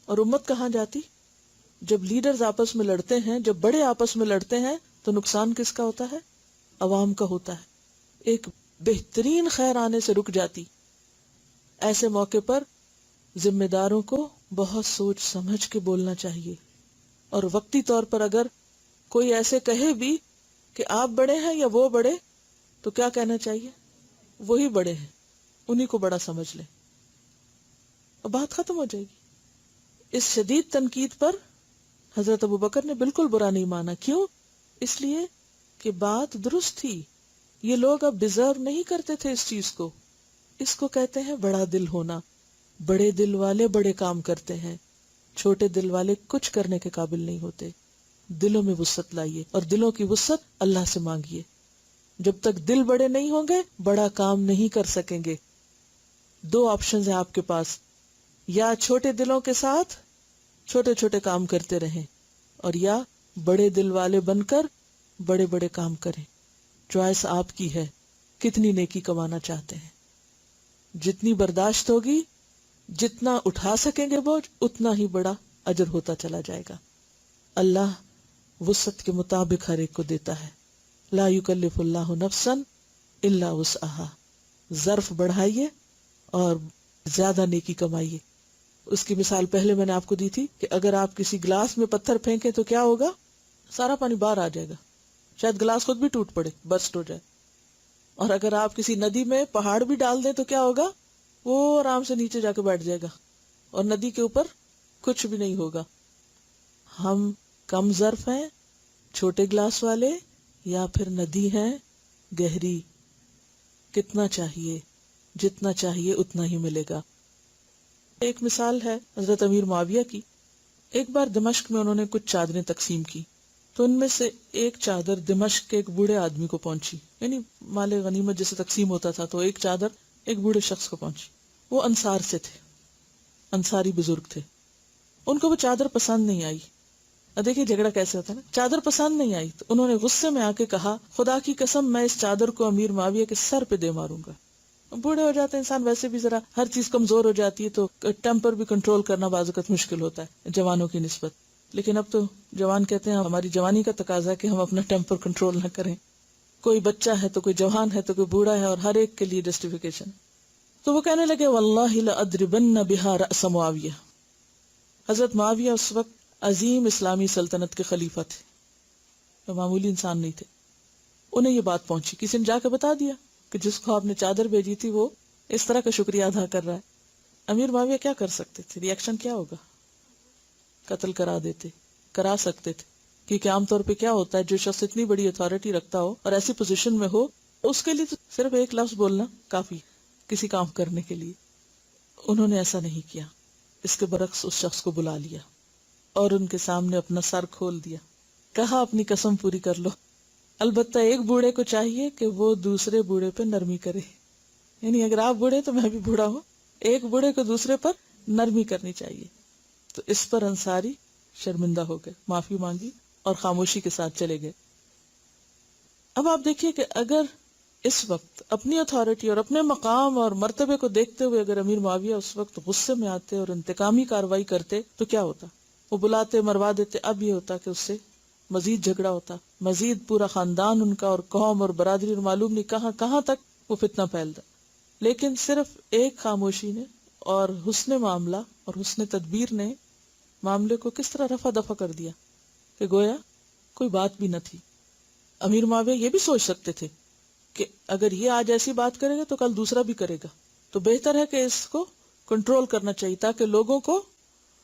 اور امت کہاں جاتی؟ جب لیڈرز آپس میں لڑتے ہیں، جب بڑے آپس میں لڑتے ہیں تو نقصان کس کا ہوتا ہے؟ عوام کا ہوتا ہے. ایک بہترین خیر آنے سے رک جاتی. ایسے موقع پر ذمہ داروں کو بہت سوچ سمجھ کے بولنا چاہیے. اور وقتی طور پر اگر کوئی ایسے کہے بھی کہ آپ بڑے ہیں یا وہ بڑے، تو کیا کہنا چاہیے؟ وہی بڑے ہیں، انہی کو بڑا سمجھ لیں اور بات ختم ہو جائے گی. اس شدید تنقید پر حضرت ابوبکر نے بالکل برا نہیں مانا. کیوں؟ اس لیے کہ بات درست تھی. یہ لوگ اب ڈیزرو نہیں کرتے تھے اس چیز کو. اس کو کہتے ہیں بڑا دل ہونا. بڑے دل والے بڑے کام کرتے ہیں، چھوٹے دل والے کچھ کرنے کے قابل نہیں ہوتے. دلوں میں وسعت لائیے اور دلوں کی وسعت اللہ سے مانگیے. جب تک دل بڑے نہیں ہوں گے بڑا کام نہیں کر سکیں گے. دو آپشنز ہیں آپ کے پاس، یا چھوٹے دلوں کے ساتھ چھوٹے چھوٹے کام کرتے رہیں اور یا بڑے دل والے بن کر بڑے بڑے کام کریں. چوائس آپ کی ہے. کتنی نیکی کمانا چاہتے ہیں؟ جتنی برداشت ہوگی، جتنا اٹھا سکیں گے بوجھ، اتنا ہی بڑا اجر ہوتا چلا جائے گا. اللہ وسعت کے مطابق ہر ایک کو دیتا ہے. لا یکلف اللہ نفسا الا وسعها. ظرف بڑھائیے اور زیادہ نیکی کمائیے. اس کی مثال پہلے میں نے آپ کو دی تھی کہ اگر آپ کسی گلاس میں پتھر پھینکیں تو کیا ہوگا؟ سارا پانی باہر آ جائے گا، شاید گلاس خود بھی ٹوٹ پڑے، برسٹ ہو جائے. اور اگر آپ کسی ندی میں پہاڑ بھی ڈال دیں تو کیا ہوگا؟ وہ آرام سے نیچے جا کے بیٹھ جائے گا اور ندی کے اوپر کچھ بھی نہیں ہوگا. ہم کم ظرف ہیں، چھوٹے گلاس والے، یا پھر ندی ہیں گہری؟ کتنا چاہیے؟ جتنا چاہیے اتنا ہی ملے گا. ایک مثال ہے حضرت امیر معاویہ کی. ایک بار دمشق میں انہوں نے کچھ چادریں تقسیم کی تو ان میں سے ایک چادر دمشق کے ایک بوڑھے آدمی کو پہنچی. یعنی مال غنیمت جیسے تقسیم ہوتا تھا تو ایک چادر ایک بوڑھے شخص کو پہنچی. وہ انصار سے تھے، انصاری بزرگ تھے. ان کو وہ چادر پسند نہیں آئی. دیکھیے جھگڑا کیسے ہوتا ہے نا. چادر پسند نہیں آئی تو انہوں نے غصے میں آ کے کہا خدا کی قسم میں اس چادر کو امیر معاویہ کے سر پہ دے ماروں گا. بوڑھے ہو جاتے انسان، ویسے بھی ذرا ہر چیز کمزور ہو جاتی ہے تو ٹیمپر بھی کنٹرول کرنا بعض اوقات مشکل ہوتا ہے جوانوں کی نسبت. لیکن اب تو جوان کہتے ہیں ہماری جوانی کا تقاضا ہے کہ ہم اپنا ٹیمپر کنٹرول نہ کریں. کوئی بچہ ہے تو کوئی جوان ہے تو کوئی بوڑھا ہے، اور ہر ایک کے لیے جسٹیفیکیشن. تو وہ کہنے لگے واللہ لأضربن بها رأس معاویہ. حضرت معاویہ اس وقت عظیم اسلامی سلطنت کے خلیفہ تھے، وہ معمولی انسان نہیں تھے. انہیں یہ بات پہنچی، کسی نے جا کے بتا دیا کہ جس کو آپ نے چادر بھیجی تھی وہ اس طرح کا شکریہ ادا کر رہا ہے. امیر معاویہ کیا کر سکتے تھے؟ ری ایکشن کیا ہوگا؟ قتل کرا دیتے. کرا سکتے تھے، کیونکہ عام طور پہ کیا ہوتا ہے، جو شخص اتنی بڑی اتھارٹی رکھتا ہو اور ایسی پوزیشن میں ہو، اس کے لیے تو صرف ایک لفظ بولنا کافی کسی کام کرنے کے لیے۔ انہوں نے ایسا نہیں کیا، اس کے برعکس اس شخص کو بلا لیا اور ان کے سامنے اپنا سر کھول دیا، کہا اپنی قسم پوری کر لو۔ البتہ ایک بوڑھے کو چاہیے کہ وہ دوسرے بوڑھے پہ نرمی کرے، یعنی اگر آپ بوڑھے تو میں بھی بوڑھا ہوں، ایک بوڑھے کو دوسرے پر نرمی کرنی چاہیے۔ تو اس پر انصاری شرمندہ ہو گئے، معافی مانگی اور خاموشی کے ساتھ چلے گئے۔ اب آپ دیکھیے کہ اگر اس وقت اپنی اتھارٹی اور اپنے مقام اور مرتبے کو دیکھتے ہوئے اگر امیر معاویہ اس وقت غصے میں آتے اور انتقامی کارروائی کرتے تو کیا ہوتا؟ وہ بلاتے، مروا دیتے، اب یہ ہوتا کہ اس سے مزید جھگڑا ہوتا، مزید پورا خاندان ان کا اور قوم اور برادری اور معلوم نہیں کہاں کہاں تک وہ فتنہ پھیلتا۔ لیکن صرف ایک خاموشی نے اور حسن معاملہ اور حسن تدبیر نے معاملے کو کس طرح رفع دفع کر دیا کہ گویا کوئی بات بھی نہ تھی۔ امیر معاویہ یہ بھی سوچ سکتے تھے کہ اگر یہ آج ایسی بات کرے گا تو کل دوسرا بھی کرے گا، تو بہتر ہے کہ اس کو کنٹرول کرنا چاہیے تاکہ لوگوں کو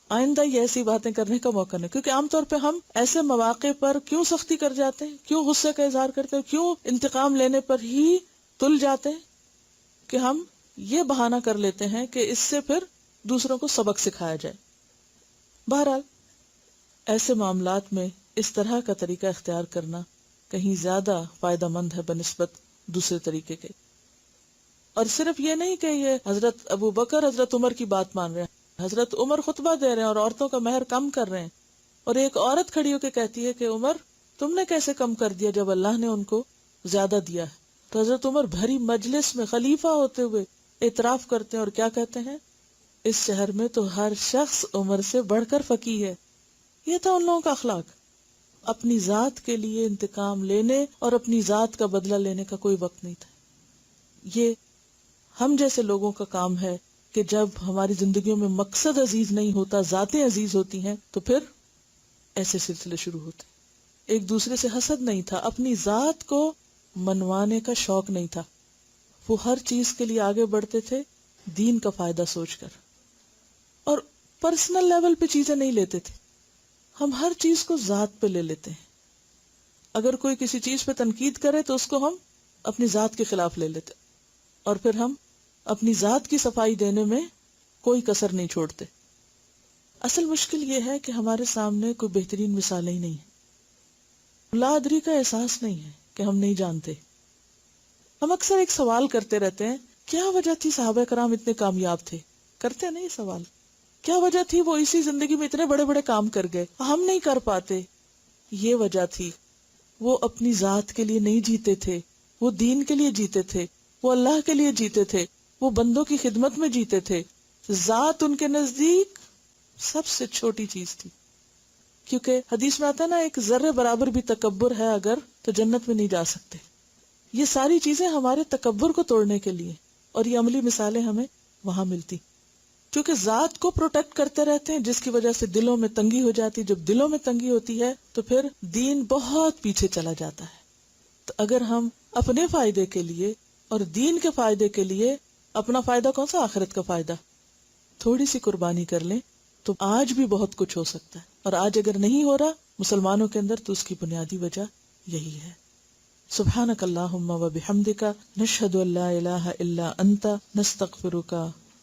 آئندہ یہ ایسی باتیں کرنے کا موقع نہیں۔ کیونکہ عام طور پہ ہم ایسے مواقع پر کیوں سختی کر جاتے ہیں، کیوں غصے کا اظہار کرتے ہیں، کیوں انتقام لینے پر ہی تل جاتے ہیں کہ ہم یہ بہانہ کر لیتے ہیں کہ اس سے پھر دوسروں کو سبق سکھایا جائے۔ بہرحال ایسے معاملات میں اس طرح کا طریقہ اختیار کرنا کہیں زیادہ فائدہ مند ہے بنسبت دوسرے طریقے کے۔ اور صرف یہ نہیں کہ یہ حضرت ابو بکر حضرت عمر کی بات مان رہے ہیں، حضرت عمر خطبہ دے رہے ہیں اور عورتوں کا مہر کم کر رہے ہیں، اور ایک عورت کھڑی ہو کے کہتی ہے کہ عمر تم نے کیسے کم کر دیا جب اللہ نے ان کو زیادہ دیا ہے؟ تو حضرت عمر بھری مجلس میں خلیفہ ہوتے ہوئے اعتراف کرتے ہیں اور کیا کہتے ہیں؟ اس شہر میں تو ہر شخص عمر سے بڑھ کر فقیہ ہے۔ یہ تھا ان لوگوں کا اخلاق۔ اپنی ذات کے لیے انتقام لینے اور اپنی ذات کا بدلہ لینے کا کوئی وقت نہیں تھا۔ یہ ہم جیسے لوگوں کا کام ہے کہ جب ہماری زندگیوں میں مقصد عزیز نہیں ہوتا، ذاتیں عزیز ہوتی ہیں، تو پھر ایسے سلسلے شروع ہوتے۔ ایک دوسرے سے حسد نہیں تھا، اپنی ذات کو منوانے کا شوق نہیں تھا، وہ ہر چیز کے لیے آگے بڑھتے تھے دین کا فائدہ سوچ کر، اور پرسنل لیول پہ چیزیں نہیں لیتے تھے۔ ہم ہر چیز کو ذات پہ لے لیتے ہیں، اگر کوئی کسی چیز پہ تنقید کرے تو اس کو ہم اپنی ذات کے خلاف لے لیتے، اور پھر ہم اپنی ذات کی صفائی دینے میں کوئی کسر نہیں چھوڑتے۔ اصل مشکل یہ ہے کہ ہمارے سامنے کوئی بہترین مثالیں ہی نہیں ہیں، لا ادری کا احساس نہیں ہے کہ ہم نہیں جانتے۔ ہم اکثر ایک سوال کرتے رہتے ہیں، کیا وجہ تھی صحابہ کرام اتنے کامیاب تھے؟ کرتے ہیں نا یہ سوال، کیا وجہ تھی وہ اسی زندگی میں اتنے بڑے بڑے کام کر گئے، ہم نہیں کر پاتے؟ یہ وجہ تھی، وہ اپنی ذات کے لیے نہیں جیتے تھے، وہ دین کے لیے جیتے تھے، وہ اللہ کے لیے جیتے تھے، وہ بندوں کی خدمت میں جیتے تھے۔ ذات ان کے نزدیک سب سے چھوٹی چیز تھی، کیونکہ حدیث میں آتا ہے نا، ایک ذرے برابر بھی تکبر ہے اگر تو جنت میں نہیں جا سکتے۔ یہ ساری چیزیں ہمارے تکبر کو توڑنے کے لیے، اور یہ عملی مثالیں ہمیں وہاں ملتی، کیونکہ ذات کو پروٹیکٹ کرتے رہتے ہیں، جس کی وجہ سے دلوں میں تنگی ہو جاتی۔ جب دلوں میں تنگی ہوتی ہے تو پھر دین بہت پیچھے چلا جاتا ہے۔ تو اگر ہم اپنے فائدے کے لیے اور دین کے فائدے کے لیے، اپنا فائدہ کون سا؟ آخرت کا فائدہ، تھوڑی سی قربانی کر لیں تو آج بھی بہت کچھ ہو سکتا ہے۔ اور آج اگر نہیں ہو رہا مسلمانوں کے اندر تو اس کی بنیادی وجہ یہی ہے۔ سبحانک اللہم و بحمدک، نشہد ان لا الہ الا انت، نستغفرک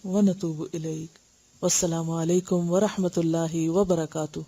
ونتوب الیک۔ والسلام علیکم ورحمۃ اللہ وبرکاتہ۔